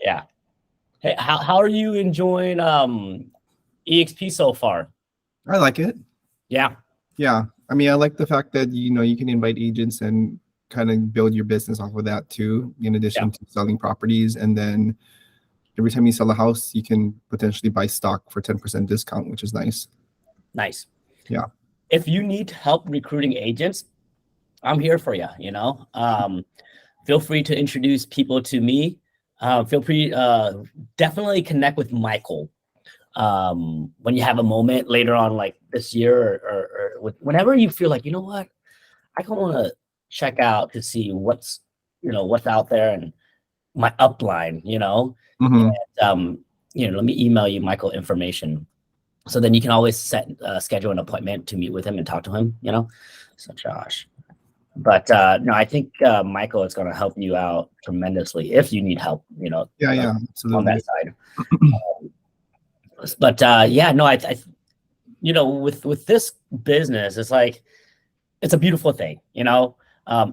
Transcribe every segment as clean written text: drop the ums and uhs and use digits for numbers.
Yeah. Hey, how are you enjoying EXP so far? I like it. Yeah. Yeah. I mean, I like the fact that, you can invite agents and kind of build your business off of that too, in Yeah. addition to selling properties. And then every time you sell a house, you can potentially buy stock for 10% discount, which is nice. Nice. Yeah. If you need help recruiting agents, I'm here for you, feel free to introduce people to me. Feel free, definitely connect with Michael when you have a moment later on, like this year or whenever you feel like, you know what, I kind of want to check out to see what's out there and my upline, Hmm. and, let me email you Michael information. So then you can always schedule an appointment to meet with him and talk to him, So Josh. But no, I think Michael is going to help you out tremendously if you need help, Yeah, on that absolutely. side. But yeah, no, with this business, it's like it's a beautiful thing, And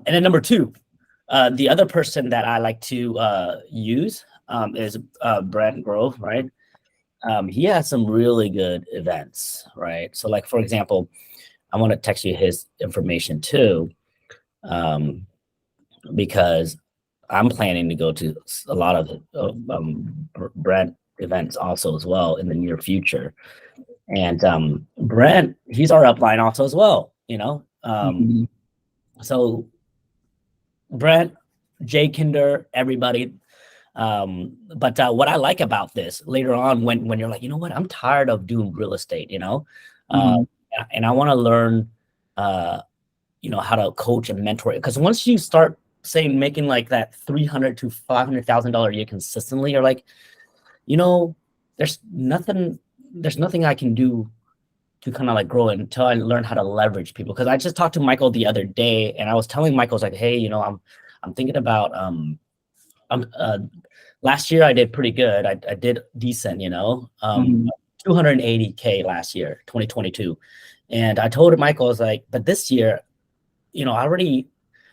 then number two, the other person that I like to use is Brent Grove, right? He has some really good events, right? So, like for example, I want to text you his information too, because I'm planning to go to a lot of Brent events also as well in the near future. And Brent, he's our upline also as well, Mhm. So Brent, Jay Kinder, everybody. But what I like about this later on, when you're like, you know what, I'm tired of doing real estate, uh, Mhm. and I want to learn, how to coach and mentor it. Because once you start saying making like that $300,000 to $500,000 a year consistently, you're like, there's nothing I can do to kind of like grow until I learn how to leverage people. Because I just talked to Michael the other day, and I was telling Michael, I was like, hey, I'm thinking about last year I did pretty good. I did decent, Mhm. 280K last year, 2022. And I told Michael, I was like, but this year, I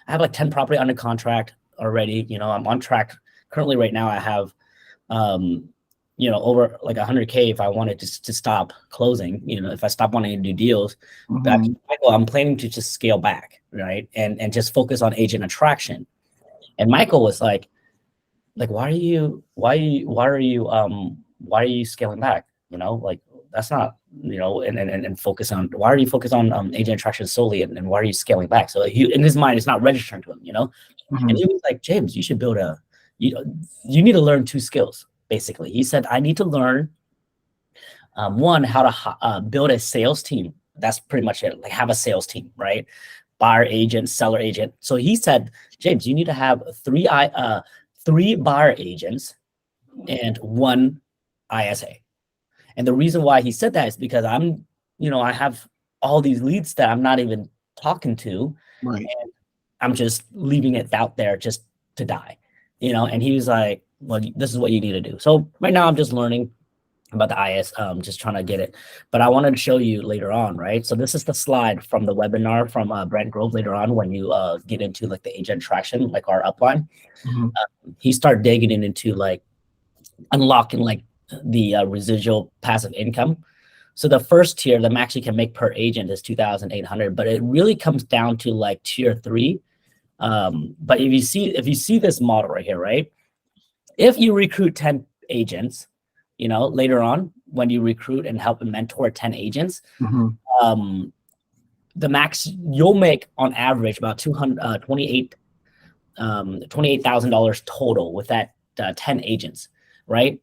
have like 10 property under contract already. I'm on track currently right now. I have, over like 100K if I wanted to stop closing, if I stop wanting to do deals. But Mhm. Michael, I'm planning to just scale back, right? And just focus on agent attraction. And Michael was like, why are you scaling back? Like that's not, and focus on, why are you focused on agent attraction solely, and why are you scaling back? So he, in his mind, it's not registering to him, And Mhm. he was like, James, you should you need to learn two skills, basically. He said, I need to learn one, how to build a sales team. That's pretty much it. Like have a sales team, right? Buyer agent, seller agent. So he said, James, you need to have three buyer agents and one ISA. And the reason why he said that is because I have all these leads that I'm not even talking to, Right. and I'm just leaving it out there just to die, And he was like, well, this is what you need to do. So right now I'm just learning about the IS, just trying to get it. But I wanted to show you later on, right? So this is the slide from the webinar from Brent Grove later on when you get into like the agent traction, like our upline. Mhm. He started digging into like unlocking like the residual passive income. So the first tier, the max you can make per agent is 2,800, but it really comes down to like tier 3. But if you see this model right here, right? If you recruit 10 agents, later on when you recruit and help and mentor 10 agents, Mhm. the max you'll make on average about $28,000 total with that 10 agents, right?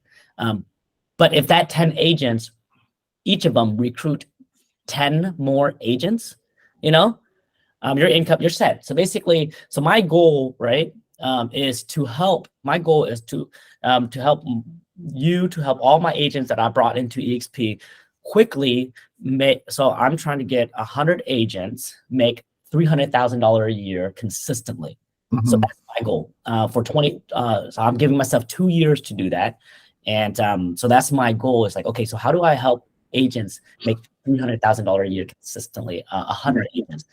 But if that 10 agents, each of them recruit 10 more agents, your income, you're set. So basically, my goal, right, is to help. My goal is to help to help all my agents that I brought into EXP quickly make. So I'm trying to get 100 agents make $300,000 a year consistently. So Mhm. that's my goal for 20. So I'm giving myself 2 years to do that, and so that's my goal. Is like, okay, so how do I help agents make $300,000 a year consistently? 100 agents.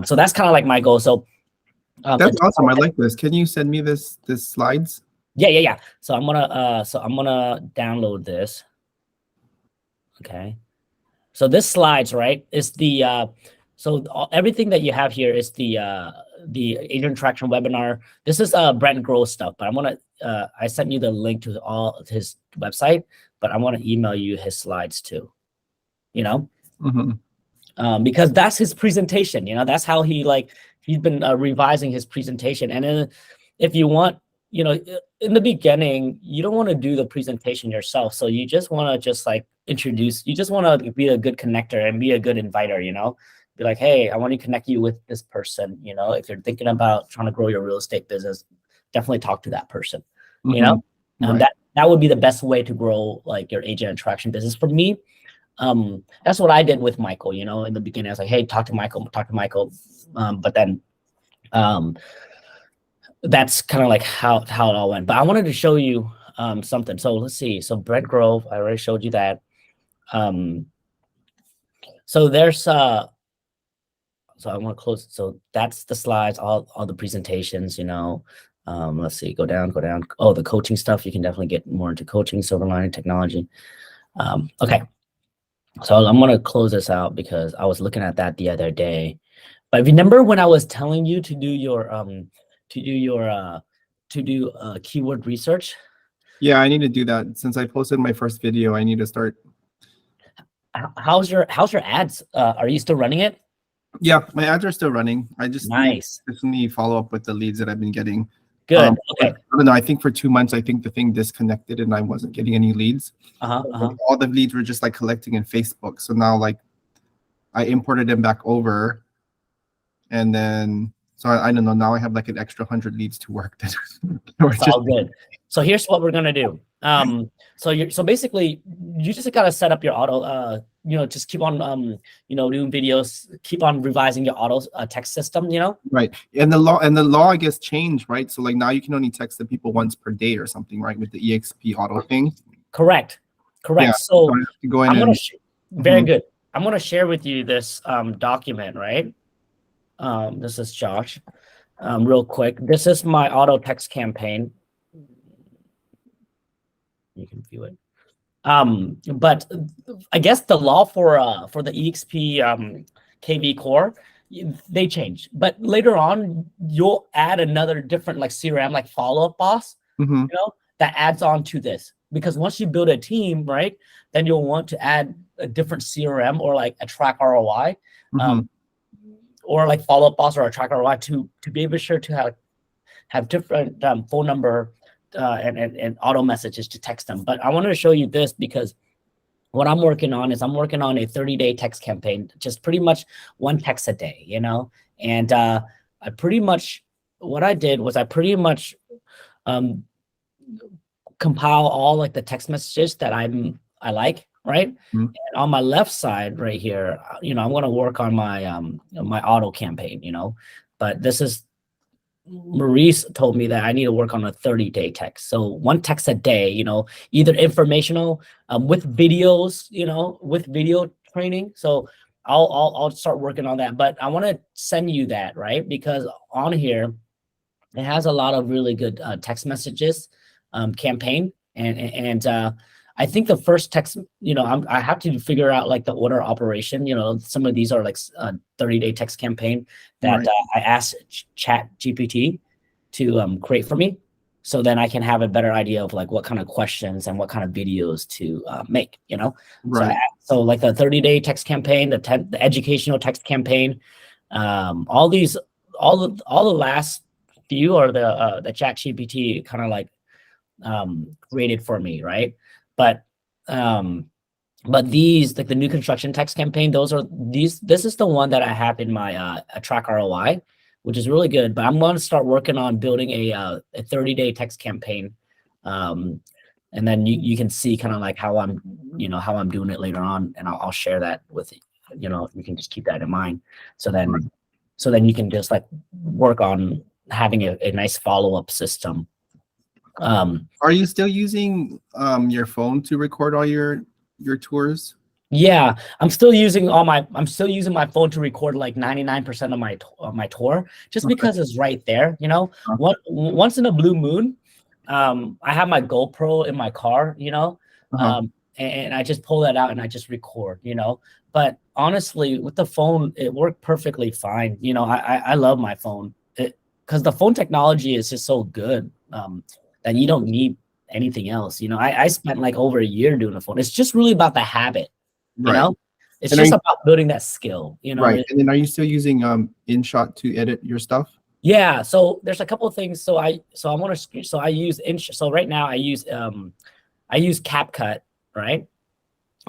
So that's kind of like my goal. So That's awesome. I like this. Can you send me this slides? Yeah. So I'm gonna download this. Okay. So this slides, right, is the everything that you have here is the agent traction webinar. This is Brent Grove stuff, but I sent you the link to his website, but I want to email you his slides too. You know, because that's his presentation. You know, that's how he's been revising his presentation. And then if you want, you know, in the beginning, you don't want to do the presentation yourself. So you just want to like introduce, you just want to be a good connector and be a good inviter, you know, be like, hey, I want to connect you with this person. You know, if you're thinking about trying to grow your real estate business, definitely talk to that person, you know, Right. that would be the best way to grow like your agent attraction business. For me, that's what I did with Michael, you know, in the beginning. I was like, hey, talk to Michael. But then that's kind of like how it all went. But I wanted to show you something. So let's see. So Brent Grove, I already showed you that. So there's so I want to close. So that's the slides, all the presentations, you know. Let's see, go down. Oh, the coaching stuff. You can definitely get more into coaching, silver lining technology. Okay. So I'm going to close this out because I was looking at that the other day. But remember when I was telling you to do your keyword research? Yeah, I need to do that. Since I posted my first video, I need to start. How's your ads? Are you still running it? Yeah, my ads are still running. I just nice. Need to follow up with the leads that I've been getting. Good. Okay. I don't know. I think for 2 months, I think the thing disconnected and I wasn't getting any leads. All the leads were just like collecting in Facebook. So now like I imported them back over, and then so I don't know. Now I have like an extra 100 leads to work. It's all good. So here's what we're gonna do. So basically you just gotta set up your auto. You know, just keep on you know, doing videos, keep on revising your auto text system, you know. Right. And the law I guess changed, right? So like now you can only text the people once per day or something, right? With the EXP auto thing. Correct. Yeah, so I have to go in I'm and very good. I'm gonna share with you this document, right? This is Josh. Real quick. This is my auto text campaign. You can view it. But I guess the law for the EXP KV core, they changed. But later on, you'll add another different like CRM, like follow-up boss, you know, that adds on to this. Because once you build a team, right, then you'll want to add a different CRM or like a track ROI, or like follow-up boss or a track ROI to be able to have different phone number and auto messages to text them. But I wanted to show you this because what I'm working on is I'm working on a 30-day text campaign, just pretty much one text a day, you know. And what I did was I pretty much compile all like the text messages that I like, right? And on my left side right here, you know, I'm going to work on my my auto campaign, you know. But this is Mariz told me that I need to work on a 30-day text. So one text a day, you know, either informational with videos, you know, with video training. So I'll start working on that. But I want to send you that, right? Because on here, it has a lot of really good text messages campaign. And I think the first text, you know, I have to figure out like the order operation. You know, some of these are like 30-day text campaign that I asked Chat GPT to create for me. So then I can have a better idea of like what kind of questions and what kind of videos to make, you know? Right. So like the 30-day text campaign, the educational text campaign, all the last few are the Chat GPT kind of like created for me, right? But these, like the new construction text campaign, this is the one that I have in my track ROI, which is really good. But I'm going to start working on building a 30-day text campaign, and then you can see kind of like how I'm doing it later on, and I'll share that with you know, you can just keep that in mind. So then you can just like work on having a nice follow-up system. Are you still using your phone to record all your tours? Yeah, I'm still using my phone to record like 99% of my tour, just because it's right there, you know. Once in a blue moon, I have my GoPro in my car, you know, and I just pull that out and I just record, you know. But honestly, with the phone, it worked perfectly fine. You know, I love my phone because the phone technology is just so good that you don't need anything else. You know, I spent like over a year doing the phone. It's just really about the habit, you know. It's just about building that skill, you know. Right. And then are you still using InShot to edit your stuff? Yeah, so there's a couple of things. So I use so right now I use CapCut, right?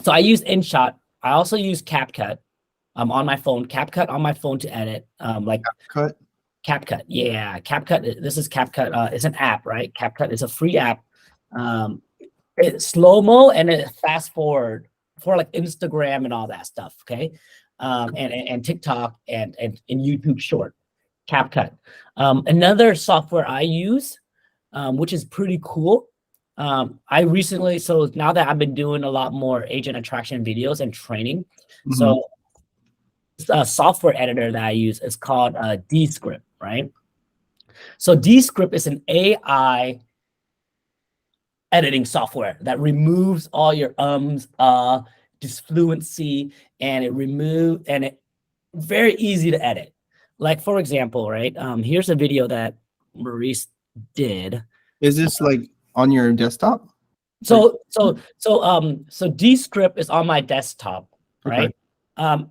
So I use InShot. I also use CapCut on my phone, CapCut on my phone to edit. Like CapCut. Yeah, CapCut. This is CapCut. It's an app, right? CapCut is a free app. It's slow-mo and it fast forward for like Instagram and all that stuff, okay? And TikTok and YouTube Short. CapCut. Another software I use, which is pretty cool. I recently, so now that I've been doing a lot more agent attraction videos and training, so a software editor that I use is called Descript, right? So Descript is an AI editing software that removes all your disfluency, and it very easy to edit. Like for example, right? Here's a video that Mariz did. Is this like on your desktop? So Descript is on my desktop, right? And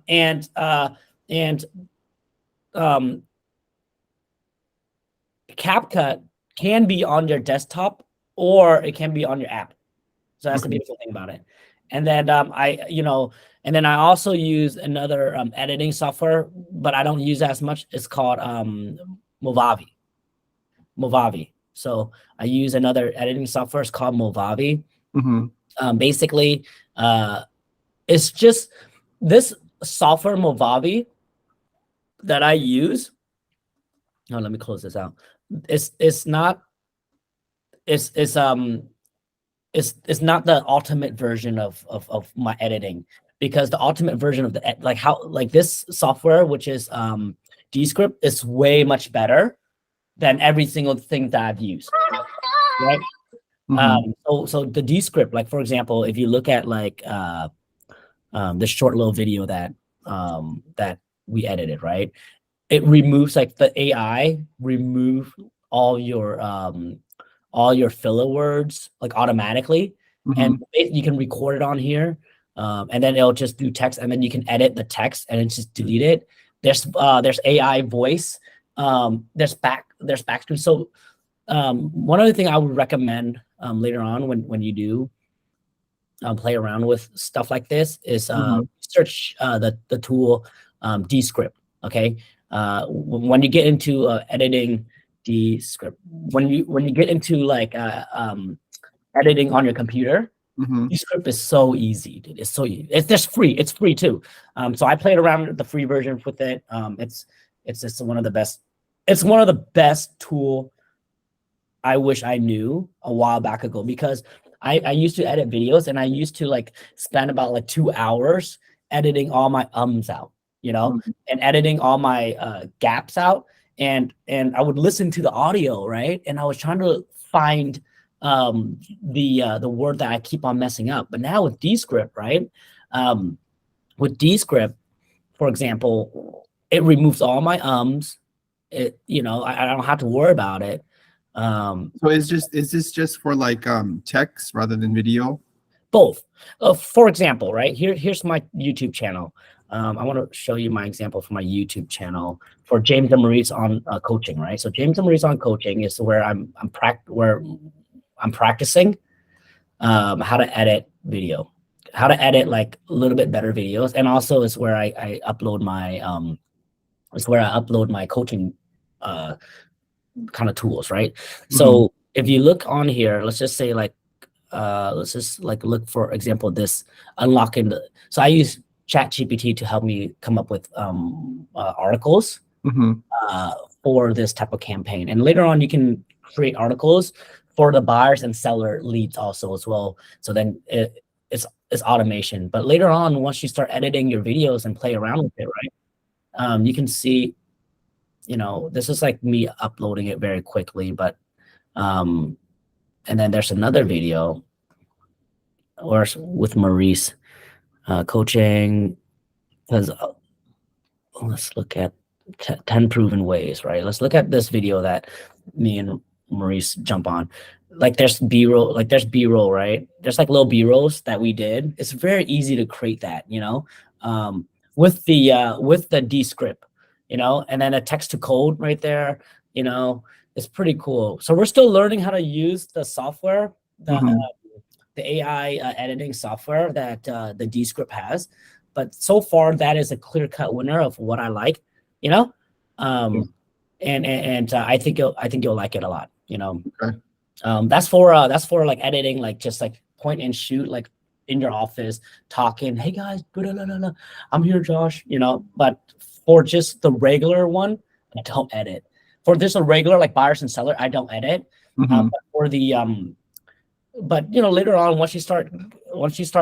CapCut can be on your desktop or it can be on your app. So that's the beautiful thing about it. And then I also use another editing software, but I don't use as much. It's called Movavi. So I use another editing software. It's called Movavi. Basically, it's just this software Movavi that I use. Oh, let me close this out. It's not the ultimate version of my editing, because the ultimate version of this software, which is Descript, is way much better than every single thing that I've used, right? So the Descript, like for example, if you look at like the short little video that we edited, right? It removes, like the AI remove all your filler words like automatically, and you can record it on here, and then it'll just do text, and then you can edit the text and then just delete it. There's AI voice, there's backstream. So one other thing I would recommend later on when you do play around with stuff like this is search the tool Descript. Okay, when you get into editing Descript, when you get into like editing on your computer, Descript is so easy, dude. It's so easy. It's just free. It's free too. So I played around with the free version with it. It's just one of the best. It's one of the best tool I wish I knew a while back ago, because I used to edit videos and I used to like spend about like 2 hours editing all my ums out, you know, and editing all my gaps out. And I would listen to the audio, right? And I was trying to find the word that I keep on messing up. But now with Descript, right? With Descript, for example, it removes all my ums. It, you know, I don't have to worry about it. So is this just for like text rather than video? Both. For example, right here's my YouTube channel. I want to show you my example for my YouTube channel for James and Mariz on coaching, right? So James and Mariz on coaching is where I'm practicing how to edit video, how to edit like a little bit better videos, and also is where I upload my coaching kind of tools, right? So if you look on here, let's just say like let's just like look for example this unlocking the. So I use ChatGPT to help me come up with articles for this type of campaign, and later on you can create articles for the buyers and seller leads also as well. So then it's automation. But later on, once you start editing your videos and play around with it, right? You can see, you know, this is like me uploading it very quickly, but And then there's another video or with Mariz, coaching, because let's look at 10 proven ways, right? Let's look at this video that me and Mariz jump on. Like there's B-roll, right? There's like little B-rolls that we did. It's very easy to create that, with the Descript, and then a text to code right there, it's pretty cool. So we're still learning how to use the software, the AI editing software that the Descript has. But so far, that is a clear-cut winner of what I like, and I think you'll like it a lot, Okay. That's for like editing, like just like point and shoot, like in your office talking, hey guys, blah, blah, blah, blah. I'm here, Josh, but for just the regular one, I don't edit. For just a regular like buyers and seller, I don't edit. But for the but later on, once you start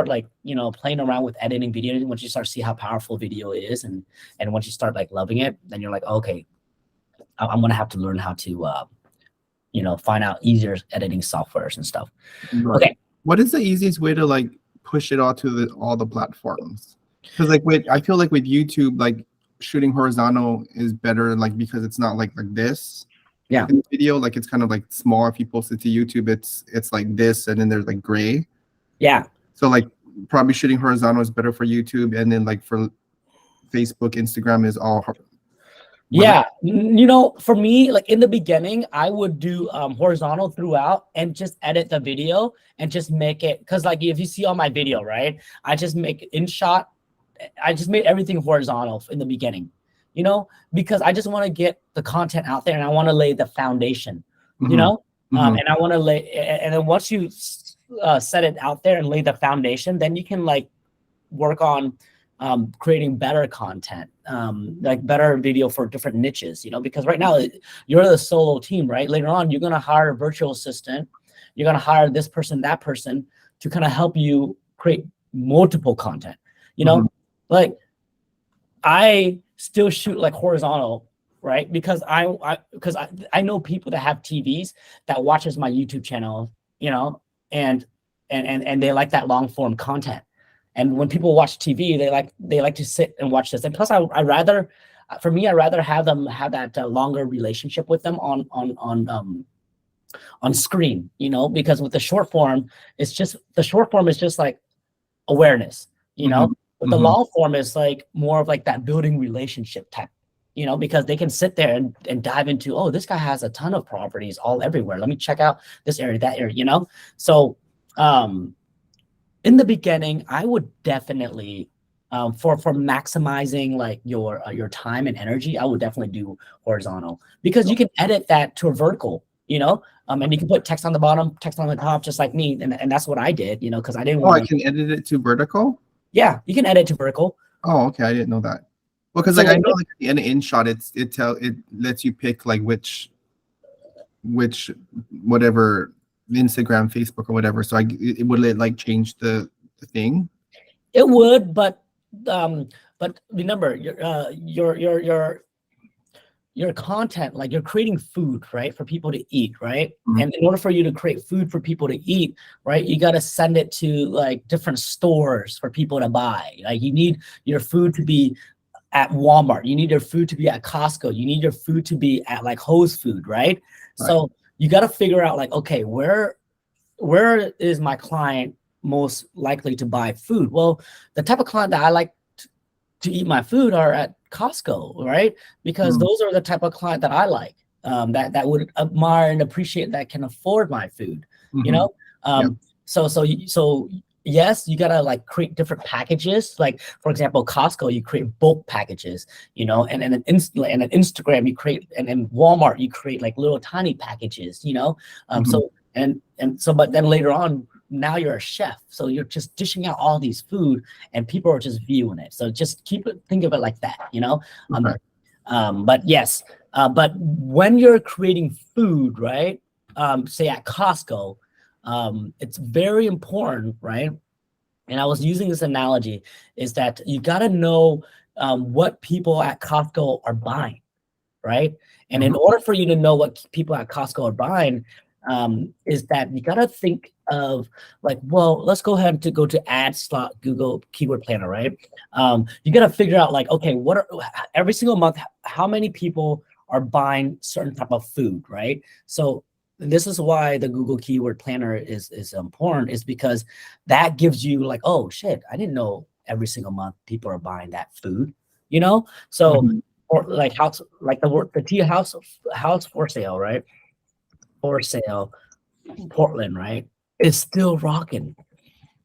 like playing around with editing video, once you start to see how powerful video is, and once you start like loving it, then you're like, okay, I'm gonna have to learn how to find out easier editing softwares and stuff. Right. Okay, what is the easiest way to like push it all to all the platforms? Because like I feel like with YouTube, like shooting horizontal is better, like because it's not like this. Yeah. In the video, like it's kind of like small. If you post it to YouTube, it's like this, and then there's like gray. Yeah. So like probably shooting horizontal is better for YouTube, and then like for Facebook, Instagram is all. Yeah, for me, like in the beginning, I would do horizontal throughout and just edit the video and just make it, because like if you see on my video, right, I just make InShot. I just made everything horizontal in the beginning, because I just want to get the content out there and I want to lay the foundation, and I want to lay, and then once you set it out there and lay the foundation, then you can like work on creating better content, like better video for different niches, because right now you're the solo team, right? Later on, you're going to hire a virtual assistant. You're going to hire this person, that person to kind of help you create multiple content, like I still shoot like horizontal, right? Because I know people that have TVs that watches my YouTube channel, and they like that long form content. And when people watch TV, they like to sit and watch this. And plus, I rather have them have that longer relationship with them on screen, because with the short form, is just like awareness, But the long form is like more of like that building relationship type, because they can sit there and dive into, oh, this guy has a ton of properties all everywhere. Let me check out this area, that area, So in the beginning, I would definitely for maximizing like your time and energy, I would definitely do horizontal, because you can edit that to a vertical, and you can put text on the bottom, text on the top, just like me, and that's what I did, because I didn't want. I can edit it to vertical. Yeah, you can edit to vertical. Oh, okay, I didn't know that. Well, because like I know like at the end of InShot, it lets you pick like which whatever Instagram, Facebook, or whatever. So it would like change the thing. It would, but remember your content, like you're creating food, right, for people to eat, right? And in order for you to create food for people to eat, right, you got to send it to like different stores for people to buy. Like you need your food to be at Walmart, you need your food to be at Costco, you need your food to be at like Whole Foods, right? So you got to figure out like, okay, where is my client most likely to buy food? Well, the type of client that I like to eat my food are at Costco, right? Because those are the type of client that I like, that would admire and appreciate, that can afford my food, So yes, you gotta like create different packages. Like for example, Costco, you create bulk packages, and then Instagram you create, and then Walmart you create like little tiny packages, So but then later on, now you're a chef, so you're just dishing out all these food and people are just viewing it. So just think of it like that, but yes, but when you're creating food, right, say at Costco, it's very important, right? And I was using this analogy, is that you got to know what people at Costco are buying, right? And in order for you to know what people at Costco are buying, is that you gotta think of like, well, let's go ahead to go to ads.google keyword planner, right? You gotta figure out like, okay, what are every single month, how many people are buying certain type of food, right? So this is why the Google keyword planner is important, is because that gives you like, oh shit, I didn't know every single month people are buying that food, you know? So or like house, like the tea house for sale, right? For sale, Portland, right? It's still rocking,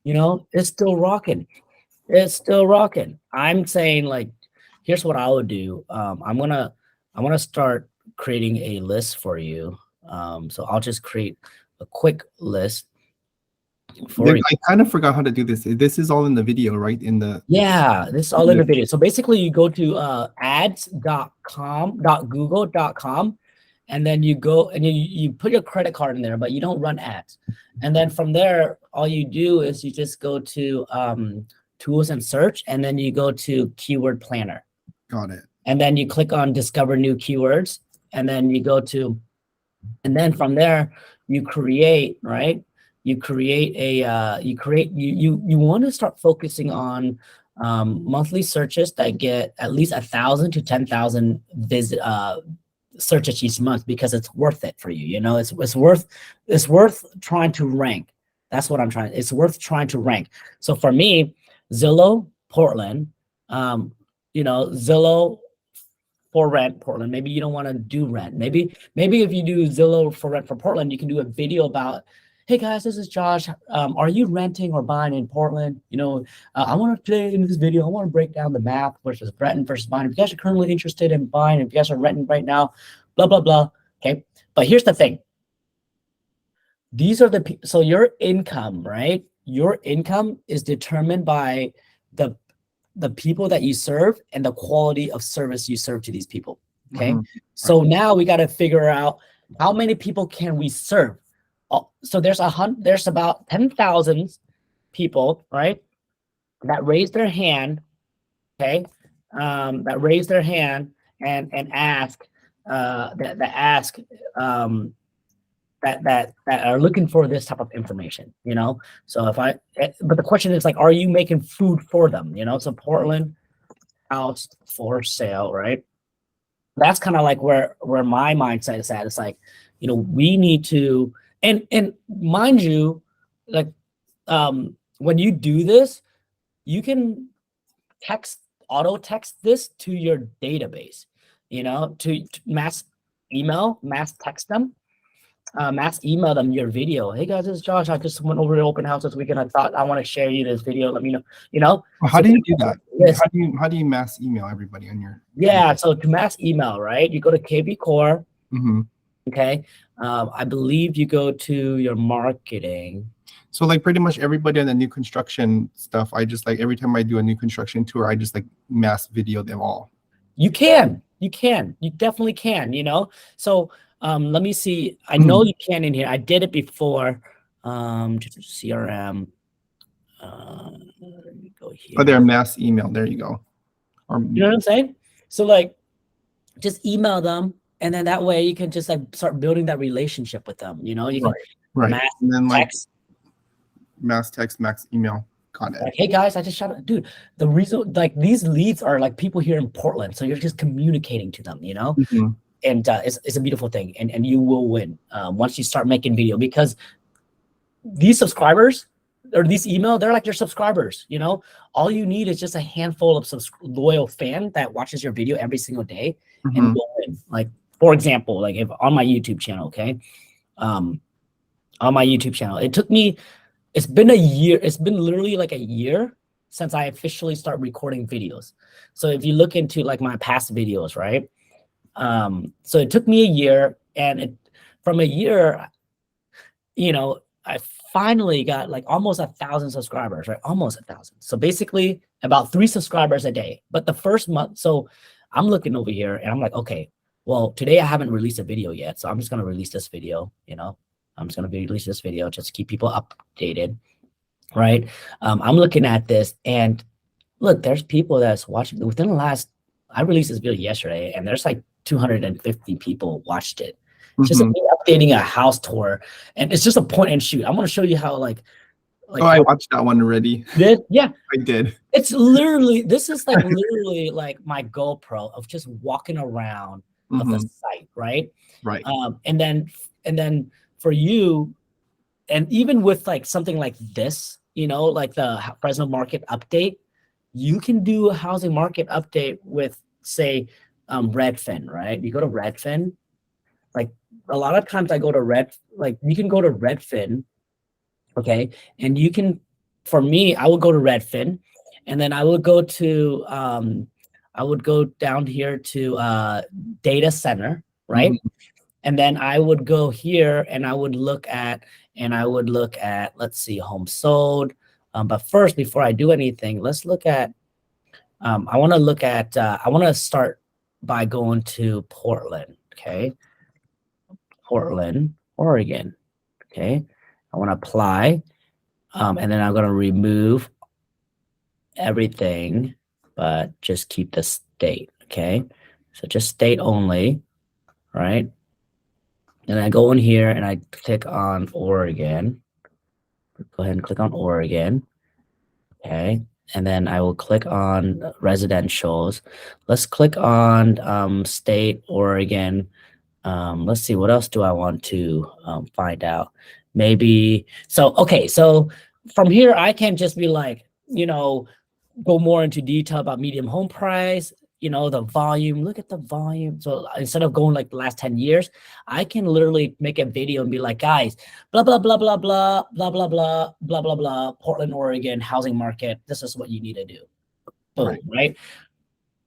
you know, it's still rocking. It's still rocking. I'm saying like, here's what I would do. I'm gonna start creating a list for you. So I'll just create a quick list for you. I kind of forgot how to do this. This is all in the video, right? Yeah, this is all in the video. So basically you go to ads.google.com, and then you go and you put your credit card in there, but you don't run ads. And then from there, all you do is you just go to tools and search, and then you go to keyword planner. Got it. And then you click on discover new keywords, and then you go to, and then from there you create, right? You create a you want to start focusing on monthly searches that get at least 1,000 to 10,000 searches each month, because it's worth it for you. You know, it's worth trying to rank. That's what I'm trying. It's worth trying to rank. So for me, Zillow Portland, you know, Zillow for rent Portland. Maybe you don't want to do rent. Maybe if you do Zillow for rent for Portland, you can do a video about, hey guys, this is Josh. Are you renting or buying in Portland? You know, I want to today in this video, I want to break down the math versus renting versus buying. If you guys are currently interested in buying, if you guys are renting right now, blah, blah, blah. Okay. But here's the thing. These are so your income, right? Your income is determined by the people that you serve and the quality of service you serve to these people. Okay. So now we got to figure out how many people can we serve. So there's about 10,000 people, right, that raise their hand, okay, that raise their hand and ask, that are looking for this type of information, you know. So but the question is like, are you making food for them, you know? So Portland house for sale, right? That's kind of like where my mindset is at. It's like, you know, we need to. And mind you, like when you do this, you can auto text this to your database, you know, to mass text them, mass email them your video. Hey guys, this is Josh. I just went over to open house this weekend. I thought I want to share you this video. Let me know, you know. Well, how do you do that? How do you mass email everybody on your? Yeah, so to mass email, right? You go to KB Core. Okay. I believe you go to your marketing. So like pretty much everybody on the new construction stuff, I just like every time I do a new construction tour, I just like mass video them all. You definitely can, you know? So let me see. I know you can in here. I did it before. CRM. Let me go here. Oh, they're mass email. There you go. You know what I'm saying? So like just email them. And then that way you can just like start building that relationship with them. You know, you can mass and then text. Mass text, mass email. Got it. Like, hey guys, I just shot it. Dude, the reason like these leads are like people here in Portland. So you're just communicating to them, you know? And it's a beautiful thing. And you will win once you start making video, because these subscribers or these email, they're like your subscribers, you know? All you need is just a handful of loyal fan that watches your video every single day and you'll win. Like, for example, like if on my YouTube channel, okay? On my YouTube channel, it's been a year. It's been literally like a year since I officially started recording videos. So if you look into like my past videos, right? So it took me a year, and from a year, you know, I finally got like almost 1,000 subscribers, right? Almost 1,000. So basically about 3 subscribers a day. But the first month, so I'm looking over here and I'm like, okay, well, today I haven't released a video yet. So I'm just going to release this video, you know, I'm just going to release this video just to keep people updated, right? I'm looking at this and look, there's people that's watching within the last, I released this video yesterday and there's like 250 people watched it. It's just Mhm. me updating a house tour, and it's just a point and shoot. I'm gonna show you how like Oh, I watched that one already. yeah, I did. it's literally, this is like literally like my GoPro of just walking around of the site, right? Right. And then for you, and even with like something like this, you know, like the Fresno market update, you can do a housing market update with, say, Redfin, right? You go to Redfin, like a lot of times I go to like you can go to Redfin, okay, and you can, for me, I would go to Redfin, and then I would go to I would go down here to data center, right? And then I would go here and I would look at, let's see, home sold. But first, before I do anything, let's look at, I want to look at, I want to start by going to Portland, okay? Portland, Oregon, okay? I want to apply, and then I'm going to remove everything, but just keep the state, okay? So just state only, right? And I go in here and I click on Oregon. Go ahead and click on Oregon. Okay. And then I will click on residentials. Let's click on state Oregon. Let's see, what else do I want to find out? Maybe, so, okay. So from here, I can just be like, you know, go more into detail about medium home price, you know, the volume, look at the volume. So instead of going like the last 10 years, I can literally make a video and be like, guys, blah, blah, blah, blah, blah, blah, blah, blah, blah, blah, blah, Portland, Oregon, housing market. This is what you need to do. Boom, right?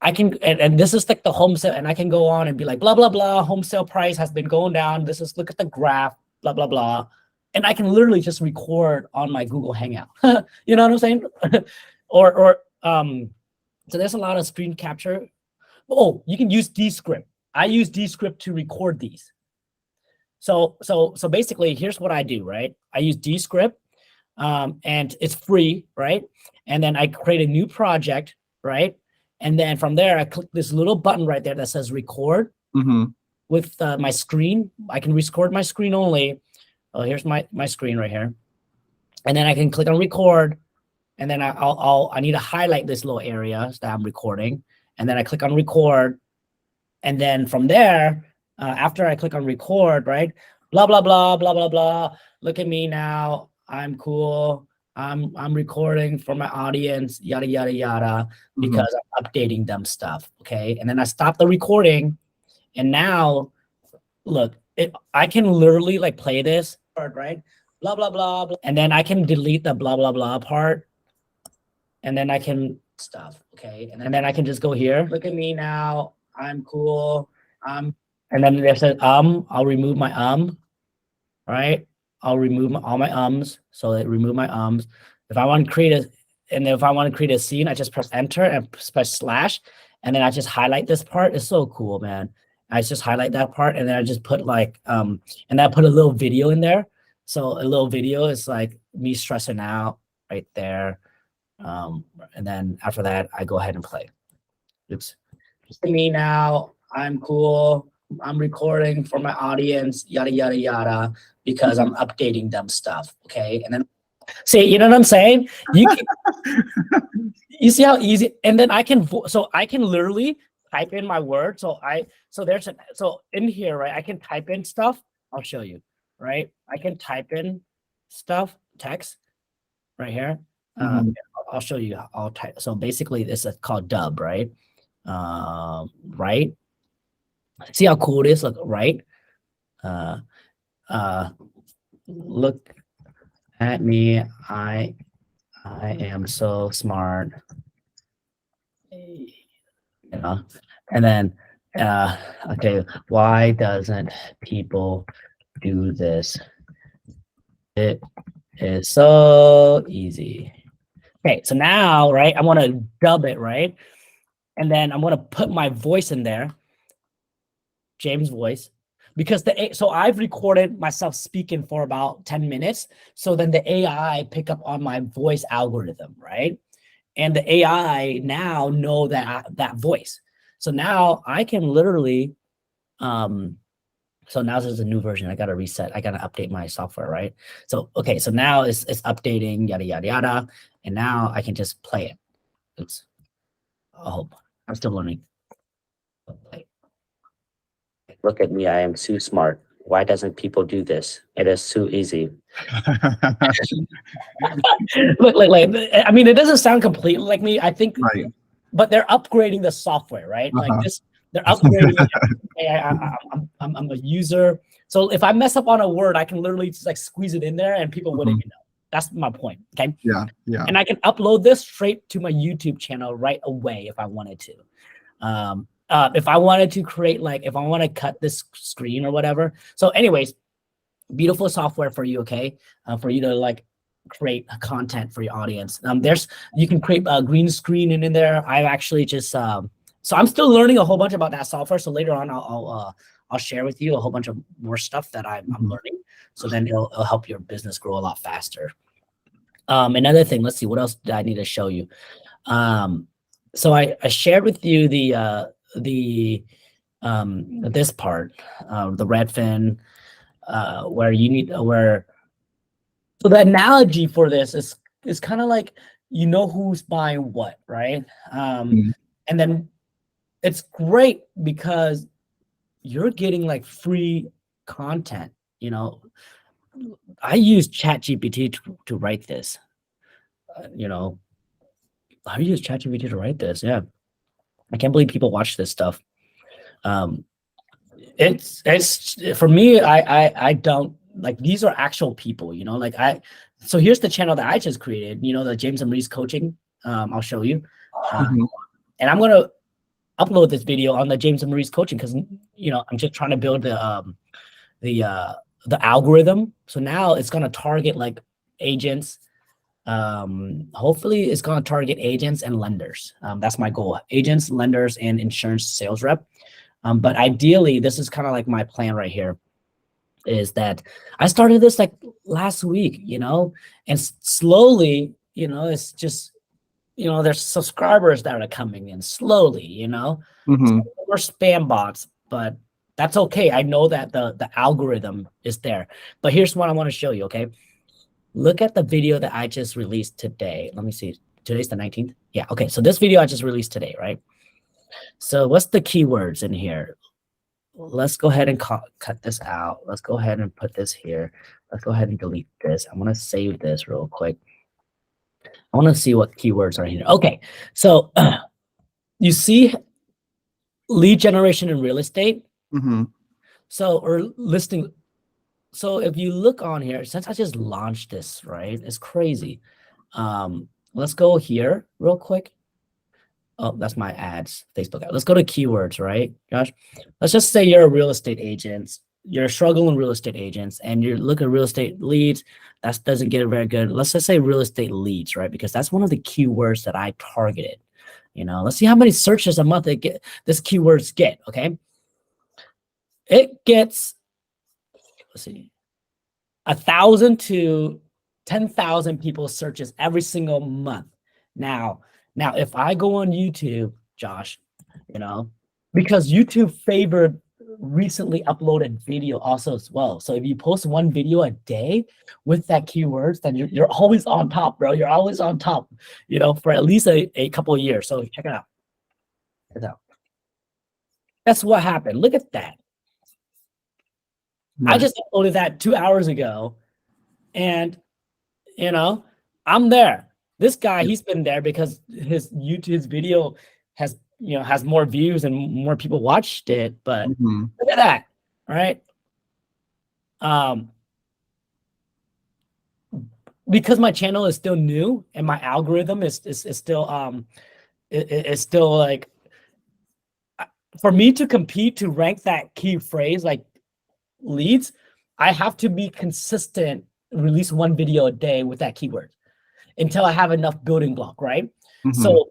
I can, and this is like the home sale, and I can go on and be like, blah, blah, blah, home sale price has been going down. This is, look at the graph, blah, blah, blah. And I can literally just record on my Google Hangout. You know what I'm saying? So there's a lot of screen capture. Oh, you can use Descript. I use Descript to record these. So basically, here's what I do, right? I use Descript, and it's free, right? And then I create a new project, right? And then from there, I click this little button right there that says record with my screen. I can record my screen only. Oh, here's my screen right here. And then I can click on record. And then I need to highlight this little area that I'm recording. And then I click on record. And then from there, after I click on record, right? Blah, blah, blah, blah, blah, blah. Look at me now. I'm cool. I'm recording for my audience, yada, yada, yada, because I'm updating them stuff, okay? And then I stop the recording. And now, look, I can literally like play this part, right? Blah, blah, blah, blah. And then I can delete the blah, blah, blah part. And then I can stuff, okay? And then I can just go here. Look at me now. I'm cool. And then there's an I'll remove my right? I'll remove all my so it remove my If I want to create a scene, I just press enter and press slash, and then I just highlight this part. It's so cool, man. I just highlight that part, and then I just put like and I put a little video in there. So a little video is like me stressing out right there. And then after that, I go ahead and play. Oops. Just me now. I'm cool. I'm recording for my audience, yada, yada, yada, because I'm updating them stuff, okay? And then, see, you know what I'm saying? You can, you see how easy, and then I can literally type in my word. So in here, right, I can type in stuff. I'll show you, right? I can type in stuff, text, right here. I'll show you. I'll type. So basically, this is called dub, right? Right. See how cool it is? Look, right? Look at me. I am so smart. You know. And then okay, why doesn't people do this? It is so easy. Okay, so now, right, I want to dub it, right? And then I'm going to put my voice in there, James' voice, because so I've recorded myself speaking for about 10 minutes. So then the AI pick up on my voice algorithm, right? And the AI now know that voice. So now I can literally So now there's a new version. I got to reset. I got to update my software, right? So, okay. So now it's updating, yada, yada, yada. And now I can just play it. Oops. Oh, I'm still learning. Play. Look at me. I am too smart. Why doesn't people do this? It is too easy. like, I mean, it doesn't sound completely like me. I think, right. But they're upgrading the software, right? Like this, they're upgrading. I'm a user. So if I mess up on a word, I can literally just like squeeze it in there and people wouldn't even know. That's my point. Okay. Yeah. And I can upload this straight to my YouTube channel right away if I wanted to. If I wanted to create, like, if I want to cut this screen or whatever. So anyways, beautiful software for you. Okay. For you to like create content for your audience. You can create a green screen in there. I've actually just, so I'm still learning a whole bunch about that software. So later on, I'll share with you a whole bunch of more stuff that I'm learning. So then it'll help your business grow a lot faster. Another thing, let's see, what else did I need to show you? So I shared with you this part, the Redfin, so the analogy for this is kind of like, you know who's buying what, right? And then it's great because you're getting like free content. You know, I use ChatGPT to write this. I use ChatGPT to write this. Yeah, I can't believe people watch this stuff. It's for me. I don't like, these are actual people. So here's the channel that I just created. The James and Mariz coaching. I'll show you, and I'm gonna upload this video on the James and Mariz coaching because I'm just trying to build the algorithm. So now it's gonna target like agents. Hopefully it's gonna target agents and lenders. That's my goal: agents, lenders, and insurance sales rep. But ideally, this is kind of like my plan right here. Is that I started this like last week, and slowly, it's just, there's subscribers that are coming in slowly, so we're spam bots, but that's okay. I know that the algorithm is there. But here's what I want to show you. Okay, look at the video that I just released today. Let me see. Today's the 19th. Yeah. Okay. So this video I just released today, right? So what's the keywords in here? Let's go ahead and cut this out. Let's go ahead and put this here. Let's go ahead and delete this. I'm going to save this real quick. I want to see what keywords are here. Okay. So you see lead generation in real estate. So, or listing. So if you look on here, since I just launched this, right? It's crazy. Let's go here real quick. Oh, that's my ads, Facebook ad. Let's go to keywords, right, Josh? Let's just say you're a real estate agent. You're struggling real estate agents, and you look at real estate leads. That doesn't get it very good. Let's just say real estate leads, right? Because that's one of the keywords that I targeted. Let's see how many searches a month this keywords get. Okay, it gets, let's see, 1,000 to 10,000 people searches every single month. Now, if I go on YouTube, Josh, because YouTube favored recently uploaded video also as well. So if you post one video a day with that keywords, then you're always on top, bro. You're always on top, for at least a couple of years. So check it out. Check it out. That's what happened. Look at that. Right. I just uploaded that 2 hours ago, and I'm there. This guy, he's been there because his video has more views and more people watched it. But look at that, right? Because my channel is still new and my algorithm is still it's still like, for me to compete, to rank that key phrase like leads, I have to be consistent, release one video a day with that keyword until I have enough building block, right? So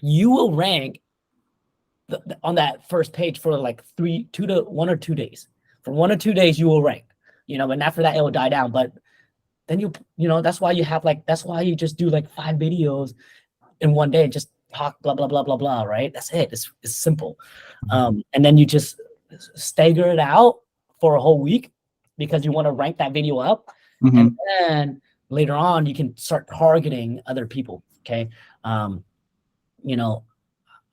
you will rank on that first page for like 1 or 2 days. For 1 or 2 days, you will rank, and after that, it will die down. But then that's why you just do like 5 videos in one day and just talk blah, blah, blah, blah, blah, right? That's it. It's simple. And then you just stagger it out for a whole week because you want to rank that video up. Mm-hmm. And then later on, you can start targeting other people. Okay. You know,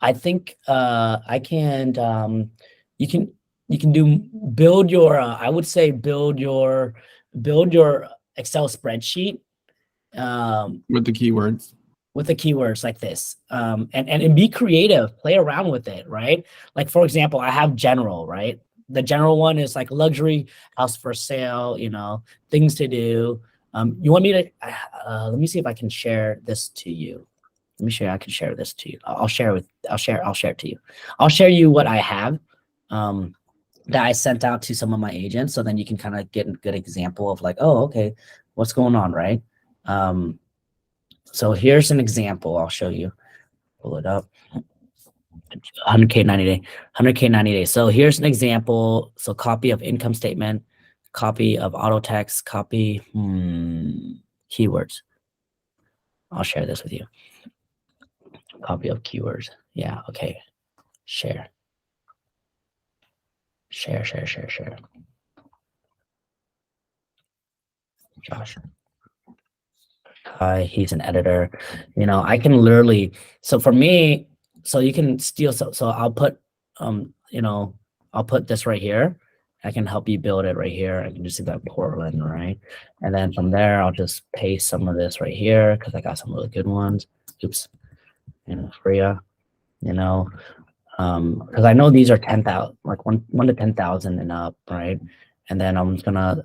I think I can, you can build your, I would say build your Excel spreadsheet. With the keywords. With the keywords like this, and be creative, play around with it, right? Like, for example, I have general, right? The general one is like luxury house for sale, you know, things to do. You want me to, let me see if I can share this to you. Let me share, I can share this to you. I'll share it to you. I'll share you what I have, that I sent out to some of my agents. So then you can kind of get a good example of like, oh, okay, what's going on, right? So here's an example. I'll show you. Pull it up. 100K 90 day. 100K 90 days. So here's an example. So copy of income statement, copy of auto text, copy keywords. I'll share this with you. Copy of keywords. Yeah. Okay. Share. Share. Josh. He's an editor. You know, I can literally, so for me, so you can steal, so I'll put, you know, I'll put this right here. I can help you build it right here. I can just see that Portland, right? And then from there, I'll just paste some of this right here because I got some really good ones. Oops, you know, for you, you know, because I know these are 10,000, like one to 10,000 and up, right? And then I'm just gonna,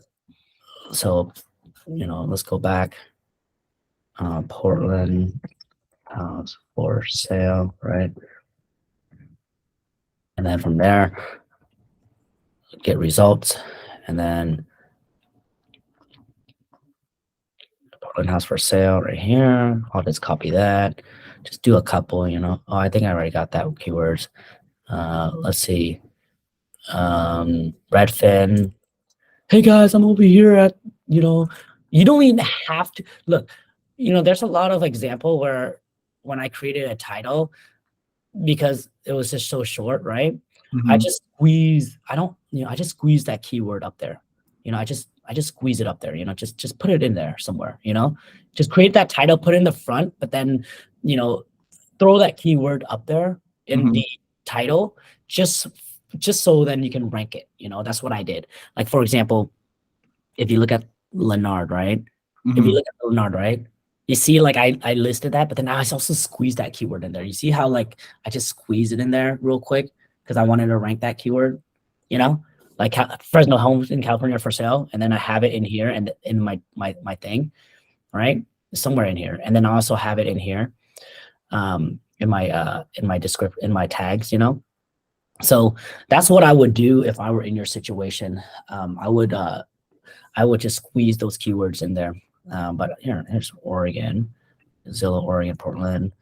so, you know, let's go back. Portland house for sale, right? And then from there, get results, and then Portland house for sale right here. I'll just copy that. Just do a couple, you know. Oh, I think I already got that keywords. Let's see. Redfin. Hey guys, I'm over here at, you know, you don't even have to look. You know, there's a lot of example where when I created a title, because it was just so short, right? Mm-hmm. I just squeeze, I just squeeze that keyword up there. You know, I just squeeze it up there, you know, just put it in there somewhere, you know, just create that title, put it in the front, but then, you know, throw that keyword up there in the title, just so then you can rank it. You know, that's what I did. Like, for example, if you look at Leonard, right? If you look at Leonard, right? You see, like I listed that, but then I also squeezed that keyword in there. You see how like I just squeezed it in there real quick because I wanted to rank that keyword, you know, like Fresno homes in California for sale, and then I have it in here and in my thing, right, somewhere in here, and then I also have it in here, in my description, in my tags, you know. So that's what I would do if I were in your situation. I would just squeeze those keywords in there. But here's Oregon, Zillow, Oregon, Portland,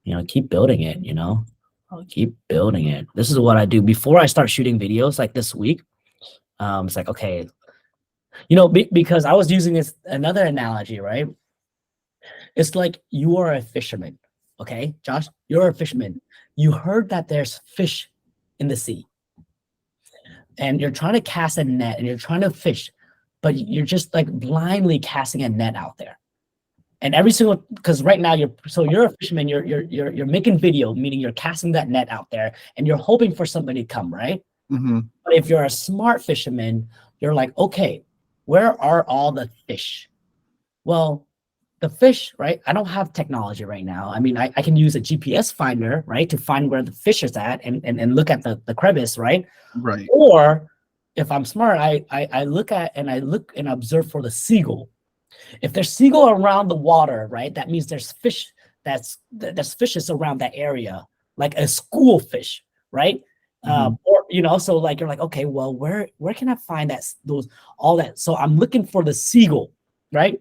you know, keep building it, you know, I'll keep building it. This is what I do before I start shooting videos like this week. It's like, okay, you know, because I was using this, another analogy, right? It's like you are a fisherman. Okay, Josh, you're a fisherman. You heard that there's fish in the sea and you're trying to cast a net and you're trying to fish, but you're just like blindly casting a net out there. And every single, because right now you're a fisherman, you're making video, meaning you're casting that net out there and you're hoping for somebody to come, right? But if you're a smart fisherman, you're like, okay, where are all the fish? Well, the fish, right? I don't have technology right now. I mean, I can use a GPS finder, right, to find where the fish is at and look at the crevice, right? Right. Or if I'm smart, I look and observe for the seagull. If there's seagull around the water, right, that means there's fish. There's fishes around that area, like a school fish, right? Or you know, so like you're like, okay, well, where can I find all that? So I'm looking for the seagull, right?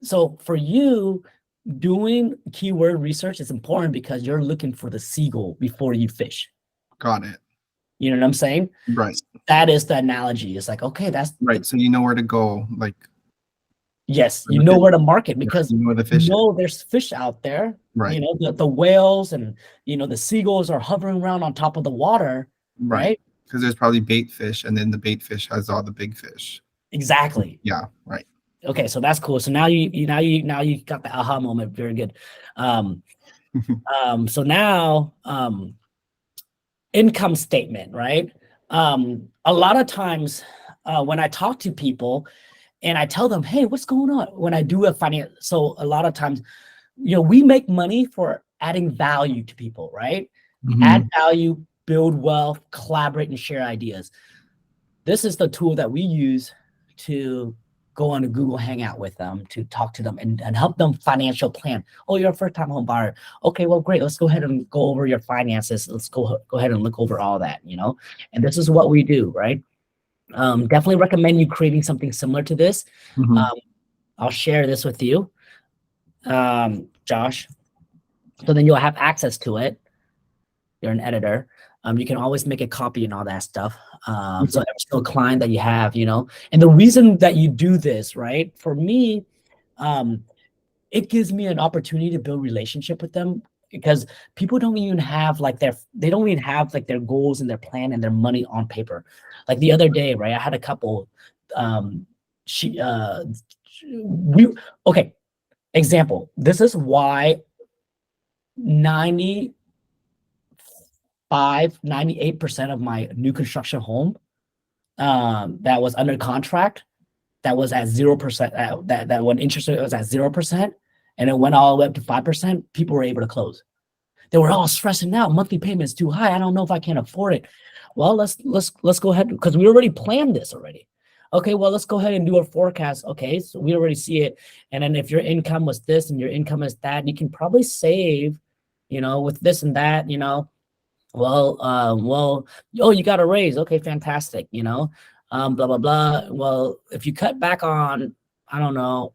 So for you, doing keyword research is important because you're looking for the seagull before you fish. Got it. You know what I'm saying? Right. That is the analogy. It's like, okay, that's right. So you know where to go, like. Yes, you know where to market because you know the fish. There's fish out there. Right. You know, the whales and, you know, the seagulls are hovering around on top of the water. Right. Because there's probably bait fish, and then the bait fish has all the big fish. Exactly. Yeah, right. Okay, so that's cool. So now you got the aha moment. Very good. So now income statement, right? A lot of times when I talk to people and I tell them, hey, what's going on? When I do a finance, so a lot of times, we make money for adding value to people, right? Add value, build wealth, collaborate, and share ideas. This is the tool that we use to go on a Google Hangout with them, to talk to them and help them financial plan. Oh, you're a first-time home buyer. Okay, well, great. Let's go ahead and go over your finances. Let's go ahead and look over all that, And this is what we do, right? Definitely recommend you creating something similar to this. I'll share this with you, Josh. So then you'll have access to it. You're an editor. You can always make a copy and all that stuff. So every single client that you have, and the reason that you do this, right? For me, it gives me an opportunity to build relationship with them, because people don't even have they don't even have like their goals and their plan and their money on paper. Like the other day, right? I had a couple, okay, example. This is why 98% of my new construction home that was under contract, that was at 0%, that when interest rate was at 0%, and it went all the way up to 5%, people were able to close. They were all stressing out. Monthly payment is too high. I don't know if I can afford it. Well, let's go ahead, because we already planned this already. Okay, well, let's go ahead and do a forecast. Okay, so we already see it. And then if your income was this and your income is that, you can probably save, with this and that, Well, oh, you got a raise. Okay, fantastic. Blah, blah, blah. Well, if you cut back on, I don't know,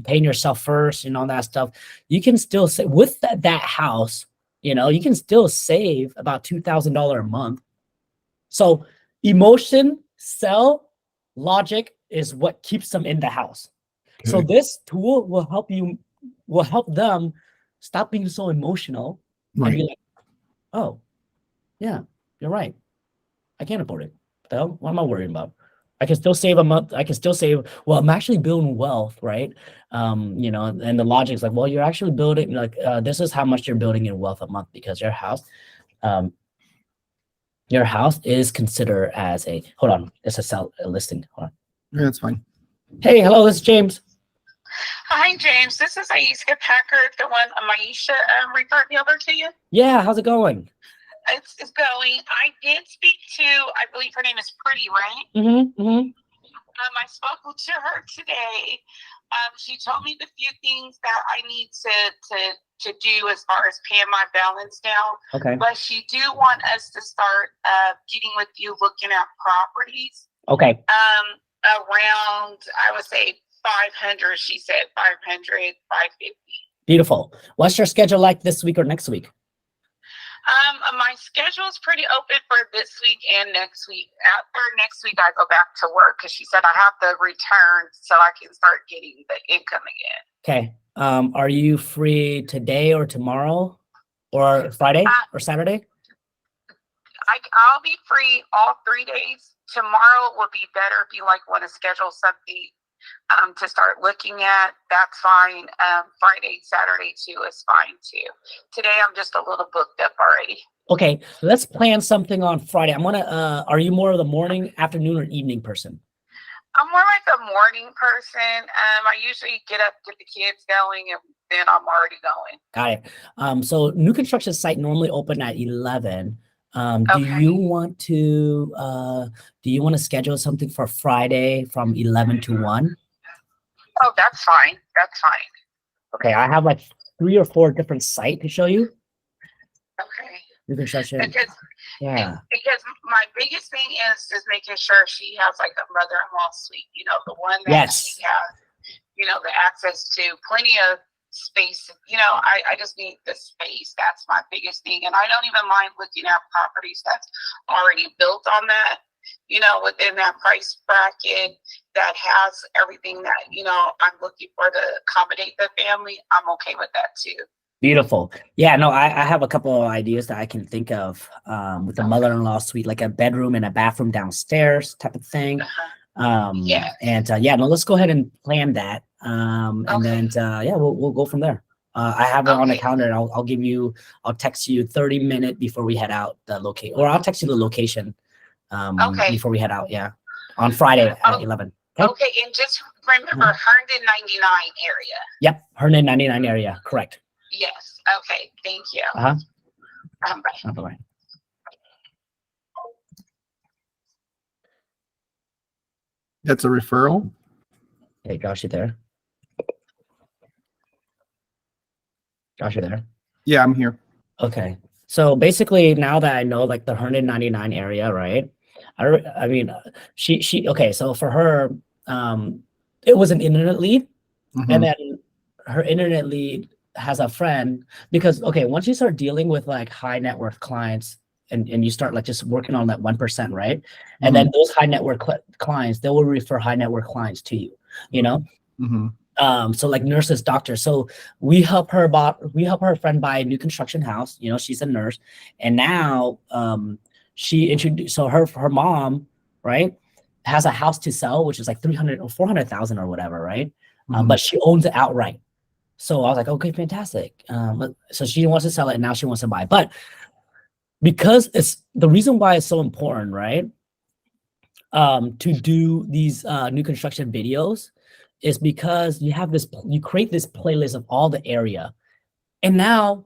paying yourself first and all that stuff, you can still say with that house, you can still save about $2,000 a month. So emotion, sell, logic is what keeps them in the house. Okay. So this tool will help them stop being so emotional, right, and be like, oh, yeah, you're right. I can't afford it. What am I worrying about? I can still save a month. I can still save. Well, I'm actually building wealth, right? And the logic is like, well, you're actually building this is how much you're building in wealth a month, because your house is considered as hold on, it's a listing. Hold on. Yeah, that's fine. Hey, hello, this is James. Hi, James. This is Aisha Packard, the one Maisha referred me over to you. Yeah, how's it going? It's going. I did speak to, I believe her name is Pretty, right? I spoke to her today. She told me the few things that I need to do as far as paying my balance down. Okay. But she do want us to start getting with you, looking at properties. Okay. Around, I would say 500. She said 500, 550. Beautiful. What's your schedule like this week or next week? My schedule is pretty open for this week and next week. After next week, I go back to work because she said I have to return so I can start getting the income again. Okay. Are you free today or tomorrow or Friday or Saturday? I'll be free all 3 days. Tomorrow will be better if you want to schedule something to start looking at. That's fine. Friday, Saturday too is fine too. Today I'm just a little booked up already. Okay, let's plan something on Friday. I'm gonna. Are you more of the morning, afternoon, or evening person? I'm more like a morning person. I usually get up, get the kids going, and then I'm already going. Got it. So new construction site normally open at 11. Okay. Do you want to schedule something for Friday from 11 to 1? Oh, that's fine. That's fine. Okay, I have like 3 or 4 different sites to show you. Okay. New construction. Because my biggest thing is just making sure she has like a mother-in-law suite, the one that she has, the access to plenty of space. I just need the space. That's my biggest thing. And I don't even mind looking at properties that's already built on that, within that price bracket that has everything that, I'm looking for to accommodate the family. I'm okay with that too. Beautiful. Yeah, no, I have a couple of ideas that I can think of with the mother-in-law suite, like a bedroom and a bathroom downstairs type of thing. Yeah. And yeah, no, let's go ahead and plan that. And then yeah, we'll go from there. I have it on the calendar, and I'll text you 30 minutes before we head out the location, or I'll text you the location before we head out. Yeah, on Friday at 11. Okay, and just remember 199 area. Yep, 199 area, correct. Yes. Okay. Thank you. Bye. Bye. That's a referral. Hey, Josh, you there? Josh, you there? Yeah, I'm here. Okay. So basically, now that I know like the 199 area, right? I mean, she okay. So for her, it was an internet lead, and then her internet lead has a friend, because okay, once you start dealing with like high net worth clients, and you start like just working on that 1%, right? And then those high net worth clients, they will refer high net worth clients to you, you know? So like nurses, doctors. So we help her friend buy a new construction house. You know, she's a nurse, and now she introduced. So her mom, right, has a house to sell, which is like 300 or 400,000 or whatever, right? But she owns it outright. So I was like, okay, fantastic. So she wants to sell it, and now she wants to buy. But because it's the reason why it's so important, right? To do these new construction videos is because you create this playlist of all the area, and now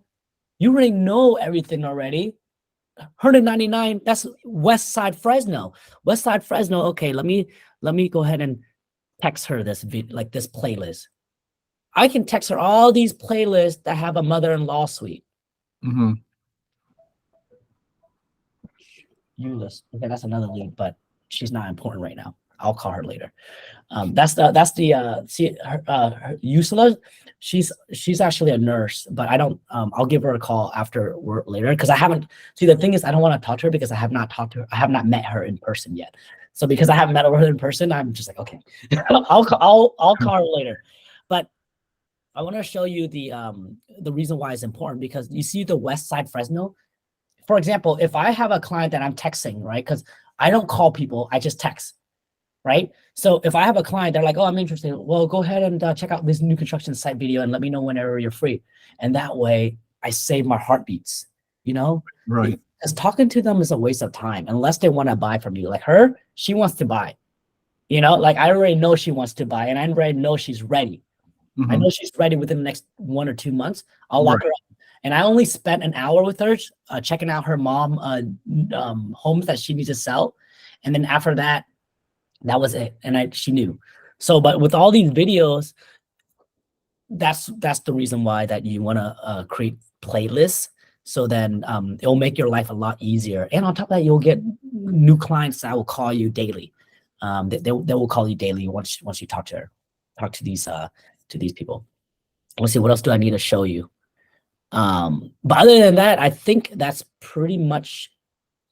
you already know everything already. 199, that's West Side Fresno. West Side Fresno. Okay, let me go ahead and text her this this playlist. I can text her all these playlists that have a mother-in-law suite. List. Okay, that's another lead, but she's not important right now. I'll call her later. That's the Ursula. She's actually a nurse, but I don't. I'll give her a call after work later, because I haven't. See, the thing is, I don't want to talk to her because I have not talked to her. I have not met her in person yet. So because I haven't met her in person, I'm just like, okay, I'll call her later. But I want to show you the reason why it's important, because you see the West Side Fresno. For example, if I have a client that I'm texting, right? Because I don't call people, I just text, right? So if I have a client, they're like, oh, I'm interested. Well, go ahead and check out this new construction site video and let me know whenever you're free. And that way I save my heartbeats, you know? Right. Because talking to them is a waste of time unless they want to buy from you. Like her, she wants to buy, you know? Like I already know she wants to buy, and I already know she's ready. I know she's ready within the next 1 or 2 months. I'll lock her up. And I only spent an hour with her checking out her mom homes that she needs to sell. And then after that, that was it. And she knew. So, but with all these videos, that's the reason why that you want to create playlists. So then it'll make your life a lot easier. And on top of that, you'll get new clients that will call you daily. They will call you daily once you talk to these people. Let's see, what else do I need to show you? But other than that, I think that's pretty much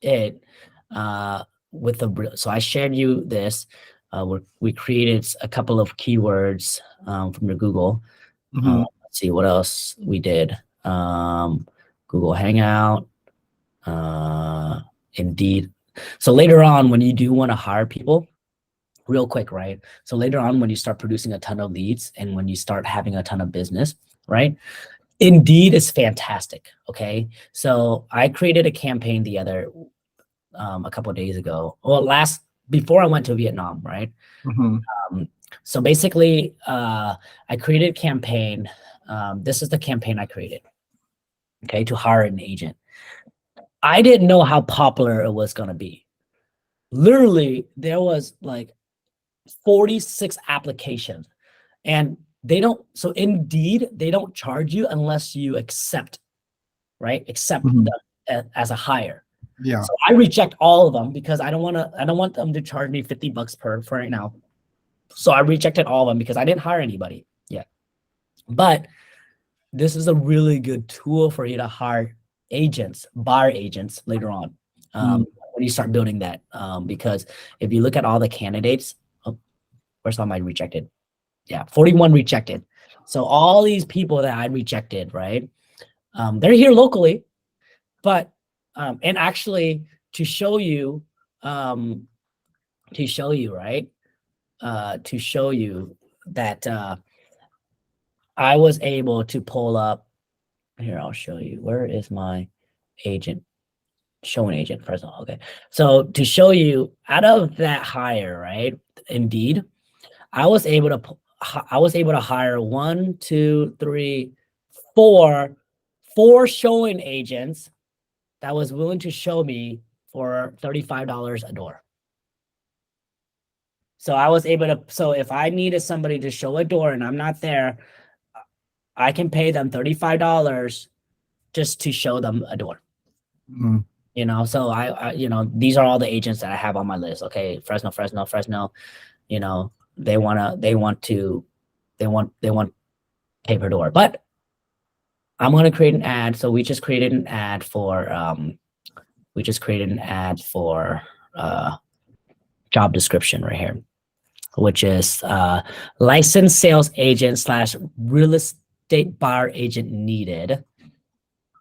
it. With so I shared you this. We created a couple of keywords from your Google. Let's see what else we did. Google Hangout, Indeed. So later on, when you do want to hire people, real quick, right? So later on, when you start producing a ton of leads and when you start having a ton of business, right? Indeed is fantastic. Okay. So I created a campaign a couple of days ago. Well, before I went to Vietnam, right? So basically, I created a campaign. This is the campaign I created. Okay, to hire an agent. I didn't know how popular it was going to be. Literally, there was like 46 applications, and so Indeed, they don't charge you unless you accept, right? Accept as a hire. Yeah. So I reject all of them because I don't want them to charge me $50 for right now. So I rejected all of them because I didn't hire anybody yet. But this is a really good tool for you to hire buyer agents later on when you start building that. Because if you look at all the candidates, where's all my rejected? Yeah, 41 rejected. So all these people that I rejected, right? They're here locally, but and actually to show you right, to show you that I was able to pull up here. I'll show you. Where is my agent? Showing agent first of all. Okay, so to show you out of that hire, right? Indeed, I was able to hire 1, 2, 3, 4 showing agents that was willing to show me for $35 a door. So I was able to, so if I needed somebody to show a door and I'm not there, I can pay them $35 just to show them a door. Mm. You know, so I you know, these are all the agents that I have on my list. Okay, Fresno, you know, they want pay per door. But I'm going to create an ad. So we just created an ad for job description right here, which is licensed sales agent / real estate buyer agent needed.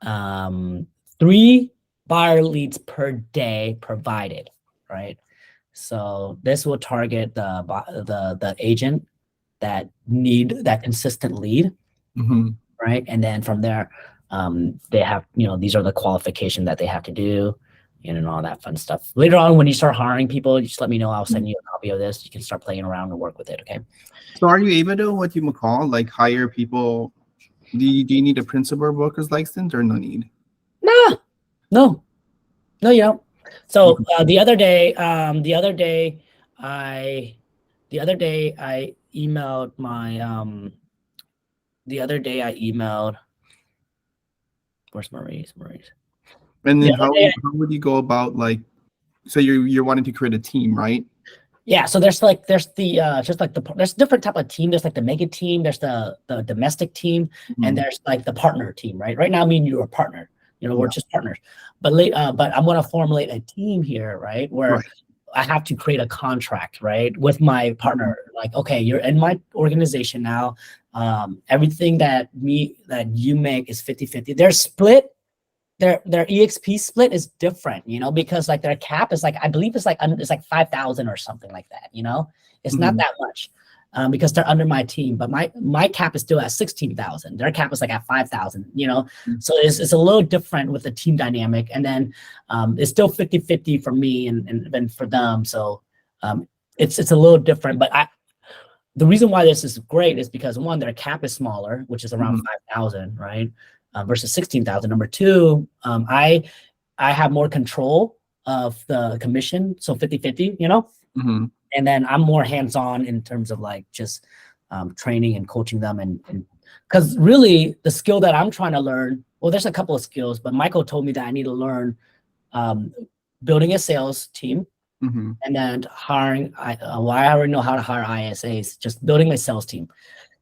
3 buyer leads per day provided, right? So this will target the agent that need that consistent lead, right? And then from there, they have, you know, these are the qualifications that they have to do, and all that fun stuff. Later on, when you start hiring people, you just let me know. I'll send you a copy of this. You can start playing around and work with it. Okay. So are you able to, what you call, like, hire people? Do you need a principal or broker's license or no need? No, you don't. So the other day I emailed my where's Mariz? And then how would you go about, like, so you're wanting to create a team, right? Yeah, so there's different type of team. There's like the mega team, there's the domestic team, and there's like the partner team, right? Right now, me and you are partner. You know, we're just partners. But but I'm going to formulate a team here, right? Where I have to create a contract, right, with my partner. Like, okay, you're in my organization now. Everything that you make is 50-50. Their split, their EXP split is different, you know, because like their cap is like, I believe it's like 5,000 or something like that. You know, it's not that much. Because they're under my team, but my cap is still at 16,000. Their cap is like at 5,000, you know? So it's a little different with the team dynamic. And then it's still 50-50 for me and then for them. So it's a little different, but the reason why this is great is because, one, their cap is smaller, which is around 5,000, right? Versus 16,000. Number two, I have more control of the commission. So 50-50, you know? And then I'm more hands-on in terms of like just training and coaching them, and because really the skill that I'm trying to learn, well, there's a couple of skills, but Michael told me that I need to learn building a sales team, and then hiring. I already know how to hire ISAs, just building a sales team.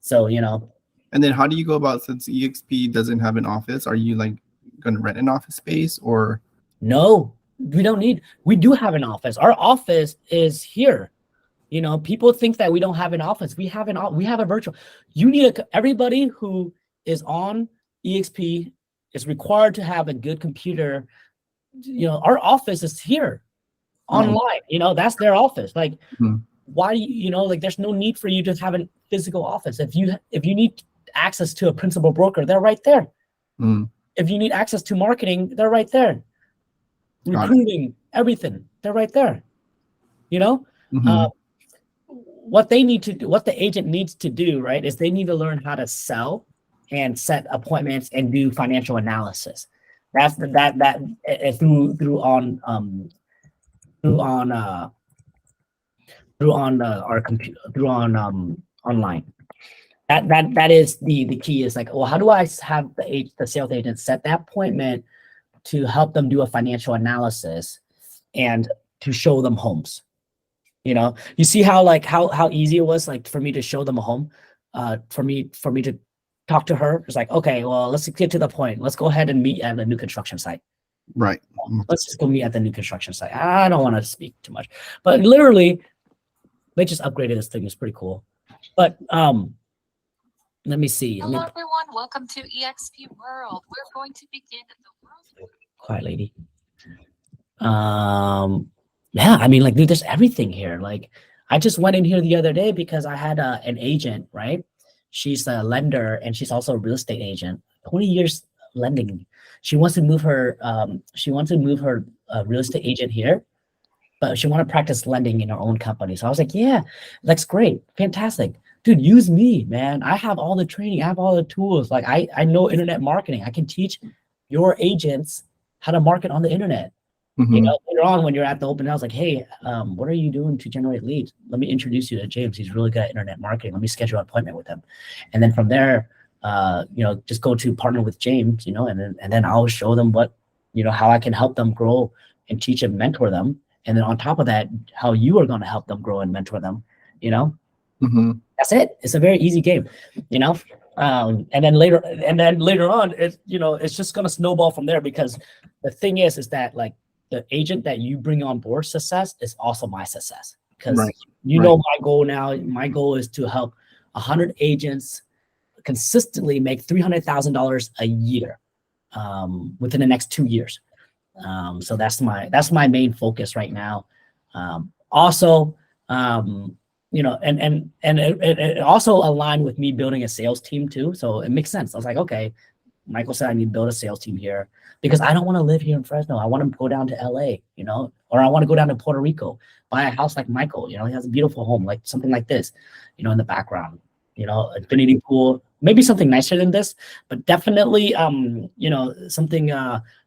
So, you know. And then how do you go about, since EXP doesn't have an office, are you like going to rent an office space or? No, we don't need. We do have an office. Our office is here. You know, people think that we don't have an office. We have a virtual. You need everybody who is on EXP is required to have a good computer. You know, our office is here online. You know, that's their office. Like, why do you know, like, there's no need for you to have a physical office. If you need access to a principal broker, they're right there. If you need access to marketing, they're right there. Recruiting, everything, they're right there. You know, what they need to do, what the agent needs to do, right, is they need to learn how to sell and set appointments and do financial analysis. That's through on our computer, through on online. That is the key. Is like, well, how do I have the sales agent set that appointment to help them do a financial analysis and to show them homes? You know, you see how easy it was, like, for me to show them a home, for me to talk to her. It's like, okay, well, let's get to the point. Let's go ahead and meet at the new construction site. Right. Let's just go meet at the new construction site. I don't want to speak too much, but literally, they just upgraded this thing. It's pretty cool. But let me see. Hello, everyone. Welcome to EXP World. We're going to begin the world. Quiet, lady. Yeah, I mean, like, dude, there's everything here. Like, I just went in here the other day because I had an agent, right? She's a lender and she's also a real estate agent. 20 years lending. She wants to move her. Real estate agent here, but she want to practice lending in her own company. So I was like, yeah, that's great, fantastic, dude. Use me, man. I have all the training. I have all the tools. Like, I know internet marketing. I can teach your agents how to market on the internet. You know, later on when you're at the open house, like, hey, what are you doing to generate leads? Let me introduce you to James. He's really good at internet marketing. Let me schedule an appointment with him. And then from there, you know, just go to partner with James, you know, and then I'll show them what, you know, how I can help them grow and teach and mentor them. And then on top of that, how you are going to help them grow and mentor them, you know. That's it. It's a very easy game, you know. And then later on, it's, you know, it's just going to snowball from there, because the thing is that, like, the agent that you bring on board success is also my success, because you know my goal now. My goal is to help 100 agents consistently make $300,000 a year within the next 2 years. So that's my main focus right now. Also, you know, and it also aligned with me building a sales team too. So it makes sense. I was like, okay, Michael said I need to build a sales team here, because I don't want to live here in Fresno. I want to go down to LA, you know, or I want to go down to Puerto Rico, buy a house like Michael. You know, he has a beautiful home, like something like this, you know, in the background, you know, infinity pool, maybe something nicer than this, but definitely, you know, something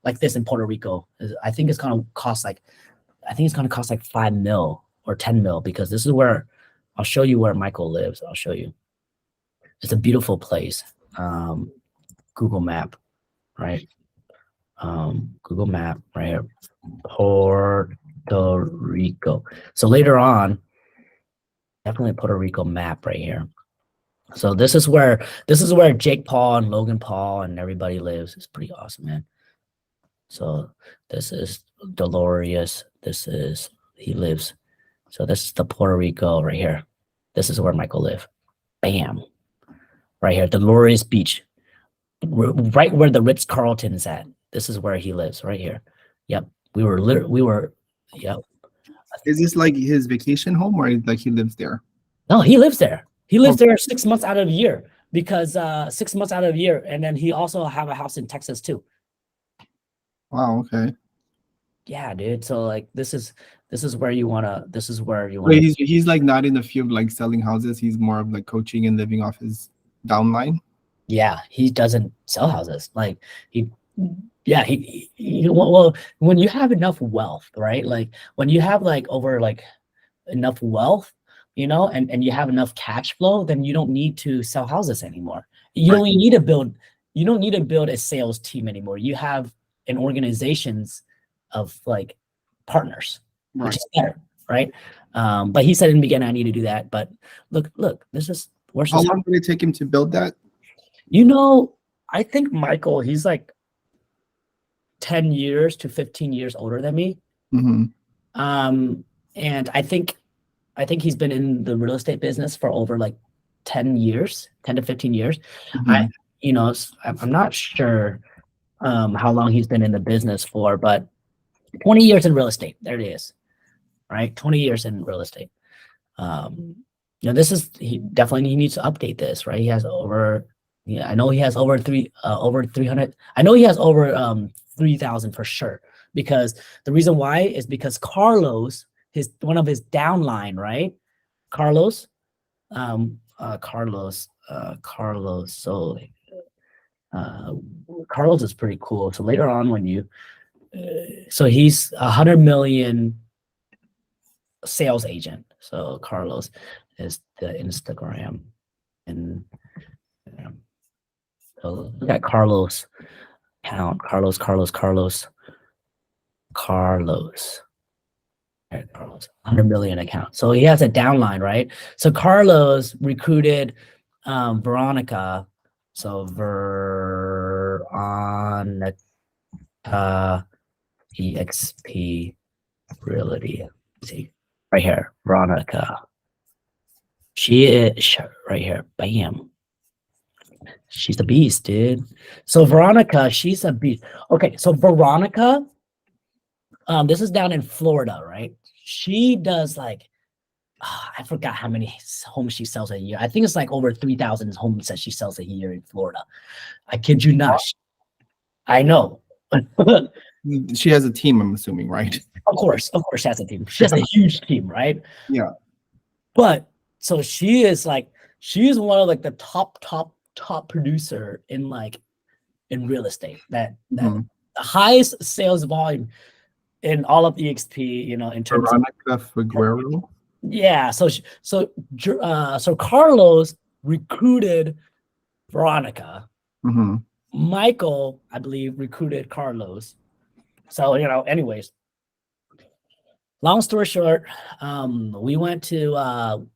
like this in Puerto Rico. I think it's going to cost like, $5 million or 10 mil, because this is where I'll show you where Michael lives. I'll show you. It's a beautiful place. Google Map, right? Google Map right here, Puerto Rico. So later on, definitely Puerto Rico map right here. So this is where Jake Paul and Logan Paul and everybody lives. It's pretty awesome, man. So this is Dolores. He lives. So this is the Puerto Rico right here. This is where Michael lives. Bam. Right here, Dolores Beach. Right where the Ritz-Carlton is at. This is where he lives, right here. Yep. Yep. Is this like his vacation home, or like he lives there? No, he lives there. He lives there 6 months out of the year, because 6 months out of the year. And then he also have a house in Texas too. Wow. Okay. Yeah, dude. So like, this is where you want to, Wait, he's like not in the field like selling houses. He's more of like coaching and living off his downline. Yeah, he doesn't sell houses. Like well, when you have enough wealth, right? Like when you have like over like enough wealth, you know, and you have enough cash flow, then you don't need to sell houses anymore. You don't need to build a sales team anymore. You have an organizations of like partners, which is better, right? But he said in the beginning, I need to do that. But look, this is where's how long did it take him to build that? You know, I think Michael, he's like 10 years to 15 years older than me. And I think he's been in the real estate business for over like 10 to 15 years. I'm not sure how long he's been in the business for, but 20 years in real estate. There it is, right? 20 years in real estate. You know, he needs to update this, right? He has over, I know he has over 300. I know he has over 3,000 for sure, because the reason why is because Carlos, one of his downline, right? Carlos. So Carlos is pretty cool. So later on when so he's 100 million sales agent. So Carlos is the Instagram, and so look at Carlos account. Carlos. Right, Carlos, 100 million account. So he has a downline, right? So Carlos recruited Veronica. So Veronica EXP Realty. See right here, Veronica. She is right here. Bam. She's a beast, dude. So Veronica, she's a beast. Okay, so Veronica, this is down in Florida, right? She does like, I forgot how many homes she sells a year. I think it's like over 3,000 homes that she sells a year in Florida. I kid you not. I know. She has a team, I'm assuming, right? Of course, she has a team. She has a huge team, right? Yeah. But so she is one of like the top producer in real estate. That the highest sales volume in all of EXP, you know, in terms Veronica Figueroa. Yeah, so Carlos recruited Veronica. Michael, I believe, recruited Carlos. So, you know, anyways, long story short, we went to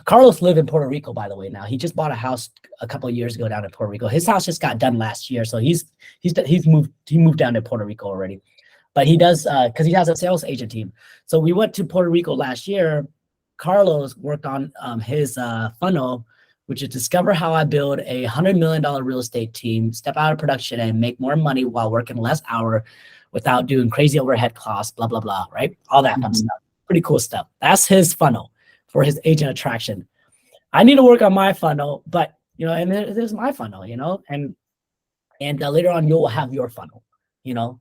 Carlos lived in Puerto Rico, by the way. Now he just bought a house a couple of years ago down in Puerto Rico. His house just got done last year, so he moved down to Puerto Rico already. But he does because he has a sales agent team. So we went to Puerto Rico last year. Carlos worked on his funnel, which is discover how I build a $100 million real estate team, step out of production and make more money while working less hour without doing crazy overhead costs, blah, blah, blah, right? All that fun stuff. Pretty cool stuff. That's his funnel for his agent attraction. I need to work on my funnel, but, you know, and there's my funnel, you know, and later on you'll have your funnel, you know,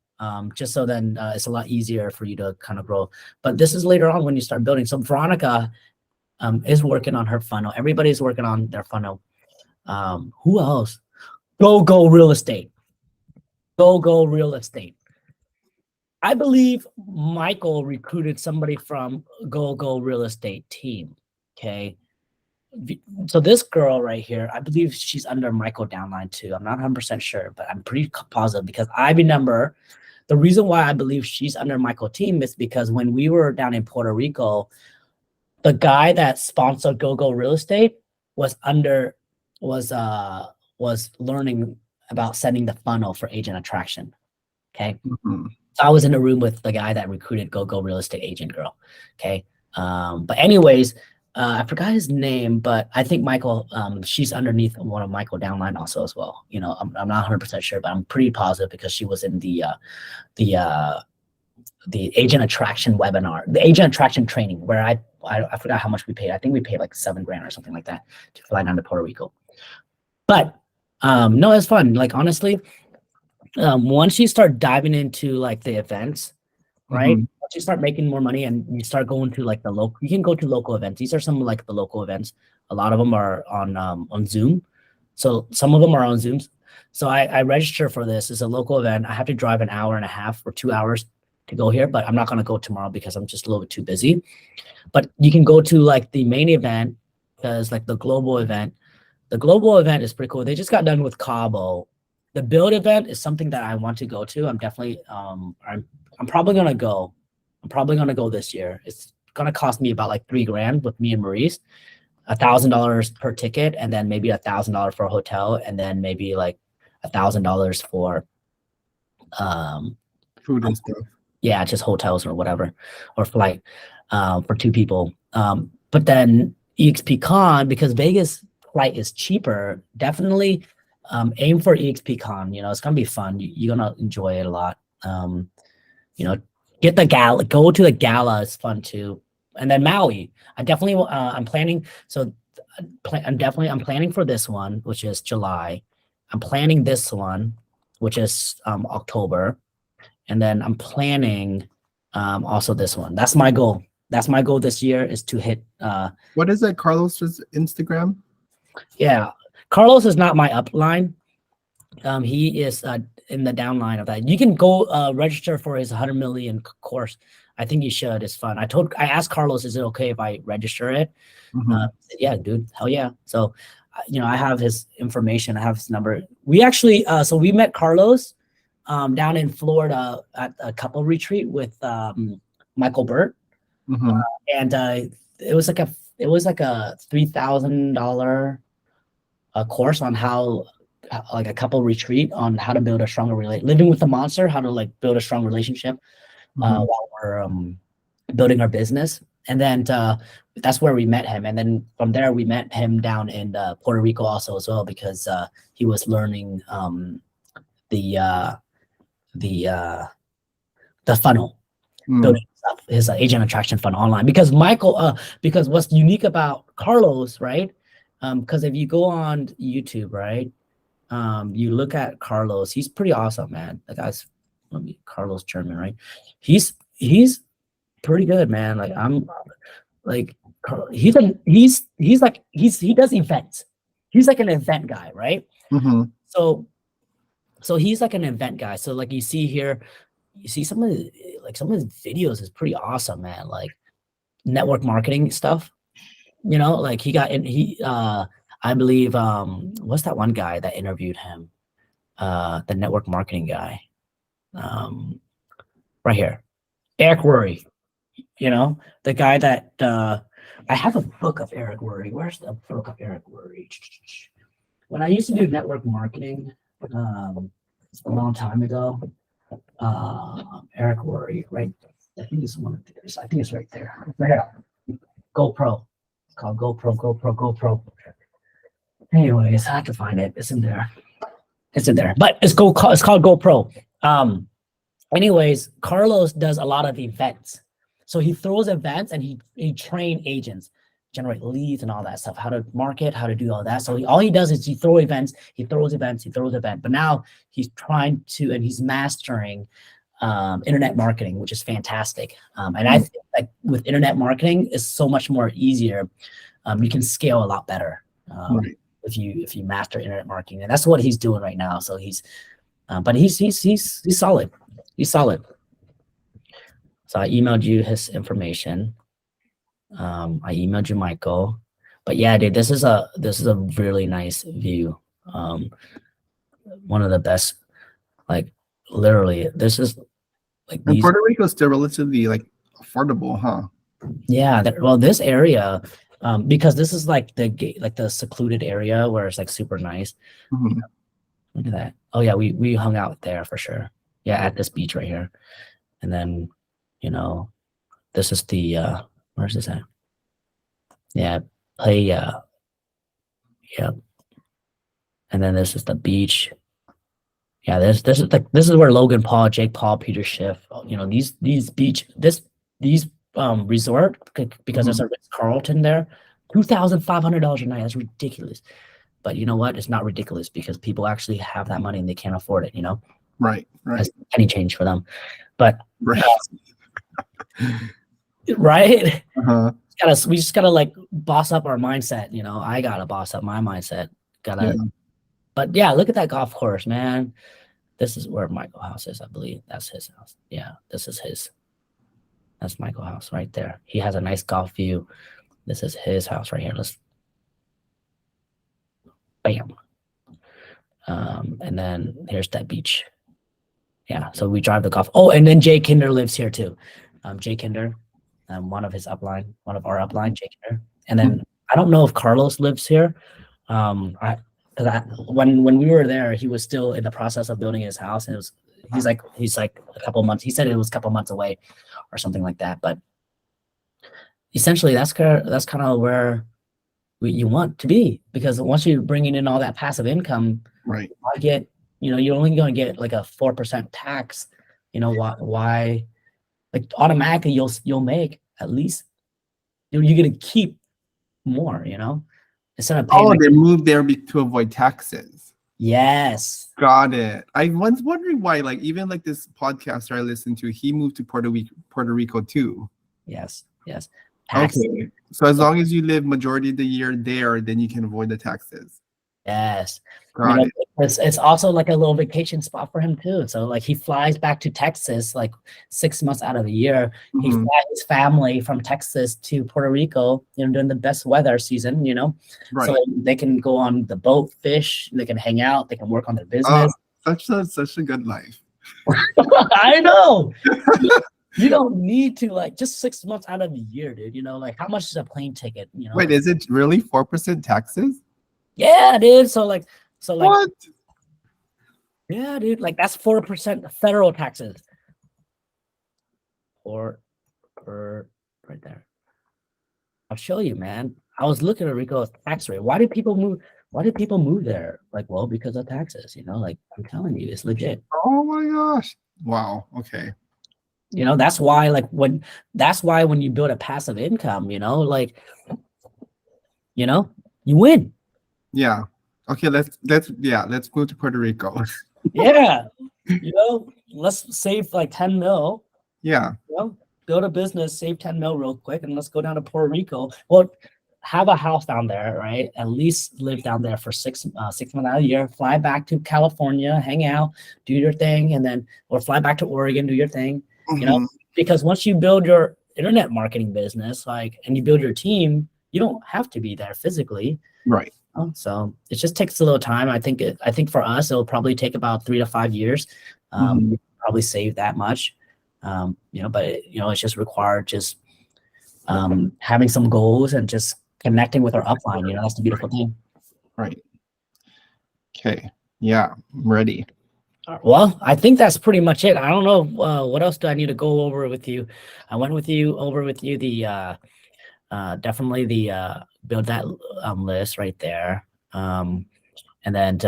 just so then it's a lot easier for you to kind of grow. But this is later on when you start building. So Veronica is working on her funnel. Everybody's working on their funnel. Who else? Go Real Estate. Go Real Estate. I believe Michael recruited somebody from Go Real Estate team. Okay. So this girl right here, I believe she's under Michael downline too. I'm not 100% sure, but I'm pretty positive because I remember the reason why I believe she's under Michael team is because when we were down in Puerto Rico, the guy that sponsored Go Real Estate was learning about setting the funnel for agent attraction. Okay. So I was in a room with the guy that recruited Go Real Estate agent girl. Okay. But anyways, I forgot his name, but I think Michael, she's underneath one of Michael downline also as well. You know, I'm not 100% sure, but I'm pretty positive because she was in the agent attraction webinar, the agent attraction training, where I forgot how much we paid. I think we paid like $7,000 or something like that to fly down to Puerto Rico. But no, it's fun. Like honestly, once you start diving into like the events, right? Once you start making more money and you start going to like the local, you can go to local events. These are some of like the local events. A lot of them are on Zoom. So some of them are on Zooms. So I register for this. It's a local event. I have to drive an hour and a half or 2 hours to go here, but I'm not going to go tomorrow because I'm just a little bit too busy. But you can go to like the main event because like the global event is pretty cool. They just got done with Cabo. The build event is something that I want to go to. I'm definitely, I'm probably going to go. I'm probably going to go this year. It's going to cost me about like $3,000 with me and Mariz, $1,000 per ticket. And then maybe $1,000 for a hotel. And then maybe like $1,000 for, food and stuff. Yeah, just hotels or whatever, or flight for 2 people. But then EXP Con, because Vegas flight is cheaper, definitely aim for EXP Con. You know, it's gonna be fun. You're gonna enjoy it a lot. You know, get the gala, go to the gala. It's fun too. And then Maui, I definitely I'm planning. So I'm planning for this one, which is July. I'm planning this one, which is October. And then I'm planning also this one. That's my goal. That's my goal this year is to hit. What is that, Carlos's Instagram? Yeah, Carlos is not my upline. He is in the downline of that. You can go register for his 100 million course. I think you should. It's fun. I asked Carlos, is it okay if I register it? Yeah, dude. Hell yeah. So, you know, I have his information. I have his number. We actually, so we met Carlos down in Florida at a couple retreat with Michael Burt. And it was like a $3,000 course on how, like a couple retreat on how to build a stronger living with the monster, how to like build a strong relationship while we're building our business. And then that's where we met him. And then from there, we met him down in Puerto Rico also as well, because he was learning the funnel, building stuff, his agent attraction funnel online. Because because what's unique about Carlos, right? Because if you go on YouTube, right, you look at Carlos, he's pretty awesome, man. The guy's Carlos German, right? He's pretty good, man. Like he does events. He's like an event guy, right? So he's like an event guy. So like you see here, you see some of his videos is pretty awesome, man. Like network marketing stuff, like I believe what's that one guy that interviewed him? The network marketing guy. Right here. Eric Worre. The guy that I have a book of Eric Worre. Where's the book of Eric Worre? When I used to do network marketing a long time ago, Eric Worre, right? I think it's one of theirs. I think it's right there. Right here. GoPro. It's called GoPro. Anyways, I have to find it. It's in there. But it's called GoPro. Anyways, Carlos does a lot of events. So he throws events and he train agents, generate leads and all that stuff, how to market, how to do all that. So all he does is he throws events. But now he's trying to, and he's mastering internet marketing, which is fantastic. And I think like with internet marketing is so much more easier. You can scale a lot better if you master internet marketing, and that's what he's doing right now. So he's solid. He's solid. So I emailed you his information. I emailed you Michael. But yeah, dude, this is a really nice view. One of the best, like literally, this is like and Puerto Rico is still relatively like affordable, huh? Yeah, well, this area, because this is like the secluded area where it's like super nice. Look at that. Oh yeah, we hung out there for sure. Yeah, at this beach right here. And then, this is the where's this at? Yeah, yeah. And then this is the beach. Yeah, this is where Logan Paul, Jake Paul, Peter Schiff, these beach resort, because there's a Ritz-Carlton there, $2,500 a night. That's ridiculous. But you know what? It's not ridiculous because people actually have that money and they can't afford it, Right. That's penny change for them. But right. Right? We just gotta like boss up our mindset, I gotta boss up my mindset. But yeah, look at that golf course, man. This is where Michael House is, I believe. That's his house. Yeah, this is his. That's Michael House right there. He has a nice golf view. This is his house right here. Let's bam. And then here's that beach. Yeah, so we drive the golf. Oh, and then Jay Kinder lives here too. Jay Kinder, one of our upline, Jay Kinder. And then I don't know if Carlos lives here. When we were there, he was still in the process of building his house, and he's like a couple months. He said it was a couple months away, or something like that. But essentially, that's kind of where you want to be, because once you're bringing in all that passive income, right? You're only going to get like a 4% tax. Why? Like automatically, you'll make at least. You're going to keep more. Instead of paying. Oh, they moved there to avoid taxes. Yes. Got it. I was wondering why, like, even like this podcaster I listened to, he moved to Puerto Rico too. Yes. Taxes. Okay. So as long as you live majority of the year there, then you can avoid the taxes. Yes. Got it. It's also like a little vacation spot for him too. So like he flies back to Texas like 6 months out of the year. He flies his family from Texas to Puerto Rico, during the best weather season, Right. So they can go on the boat, fish, they can hang out, they can work on their business. Such a good life. I know. You don't need to, like, just 6 months out of the year, dude. Like how much is a plane ticket? Wait, is it really 4% taxes? Yeah, dude. So what? Yeah, dude. Like that's 4% federal taxes. Or right there. I'll show you, man. I was looking at Rico's tax rate. Why do people move? Why do people move there? Like, well, because of taxes. You know, like I'm telling you, it's legit. Oh my gosh! Wow. Okay. You know, that's why when you build a passive income, you know, like, you know, you win. Yeah. Okay. Let's move to Puerto Rico. Yeah. You know, let's save like 10 mil. Yeah. You know, build a business, save 10 mil real quick, and let's go down to Puerto Rico. Well, have a house down there, right? At least live down there for 6 months out of the year. Fly back to California, hang out, do your thing, and then or fly back to Oregon, do your thing. You know, because once you build your internet marketing business, like, and you build your team, you don't have to be there physically. Right. So it just takes a little time. I think for us, it'll probably take about 3 to 5 years. We probably save that much. You know, but you know, it's just required just having some goals and just connecting with our upline. You know, that's the beautiful thing. Right. Okay. Yeah, I'm ready. Well, I think that's pretty much it. I don't know what else do I need to go over with you. I went over with you the definitely the build that list right there, and then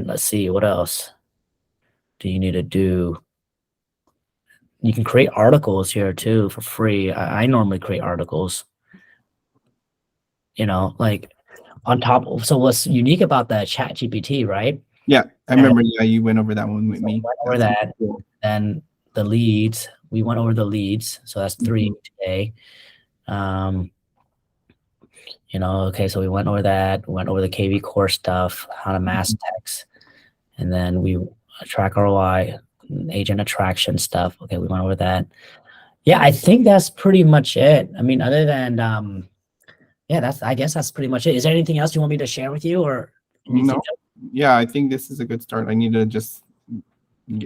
let's see, what else do you need to do? You can create articles here too for free. I normally create articles, you know, like on top. So what's unique about the Chat GPT, right? Yeah, I remember. Yeah, you went over that one with me. Over that, cool. And the leads, we went over the leads. So that's 3 today. You know, okay, so we went over that. We went over the KV core stuff, how to mass text, and then we track ROI, agent attraction stuff. Okay, we went over that. Yeah, I think that's pretty much it. I mean, other than yeah, I guess that's pretty much it. Is there anything else you want me to share with you, or no? Yeah, I think this is a good start. I need to just.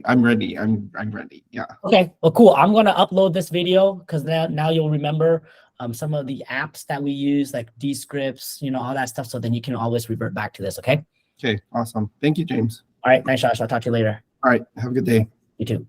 I'm ready. I'm ready. Yeah. Okay. Well, cool. I'm gonna upload this video because now you'll remember some of the apps that we use, like Descripts, you know, all that stuff. So then you can always revert back to this. Okay. Okay. Awesome. Thank you, James. All right. Thanks, Josh. I'll talk to you later. All right. Have a good day. You too.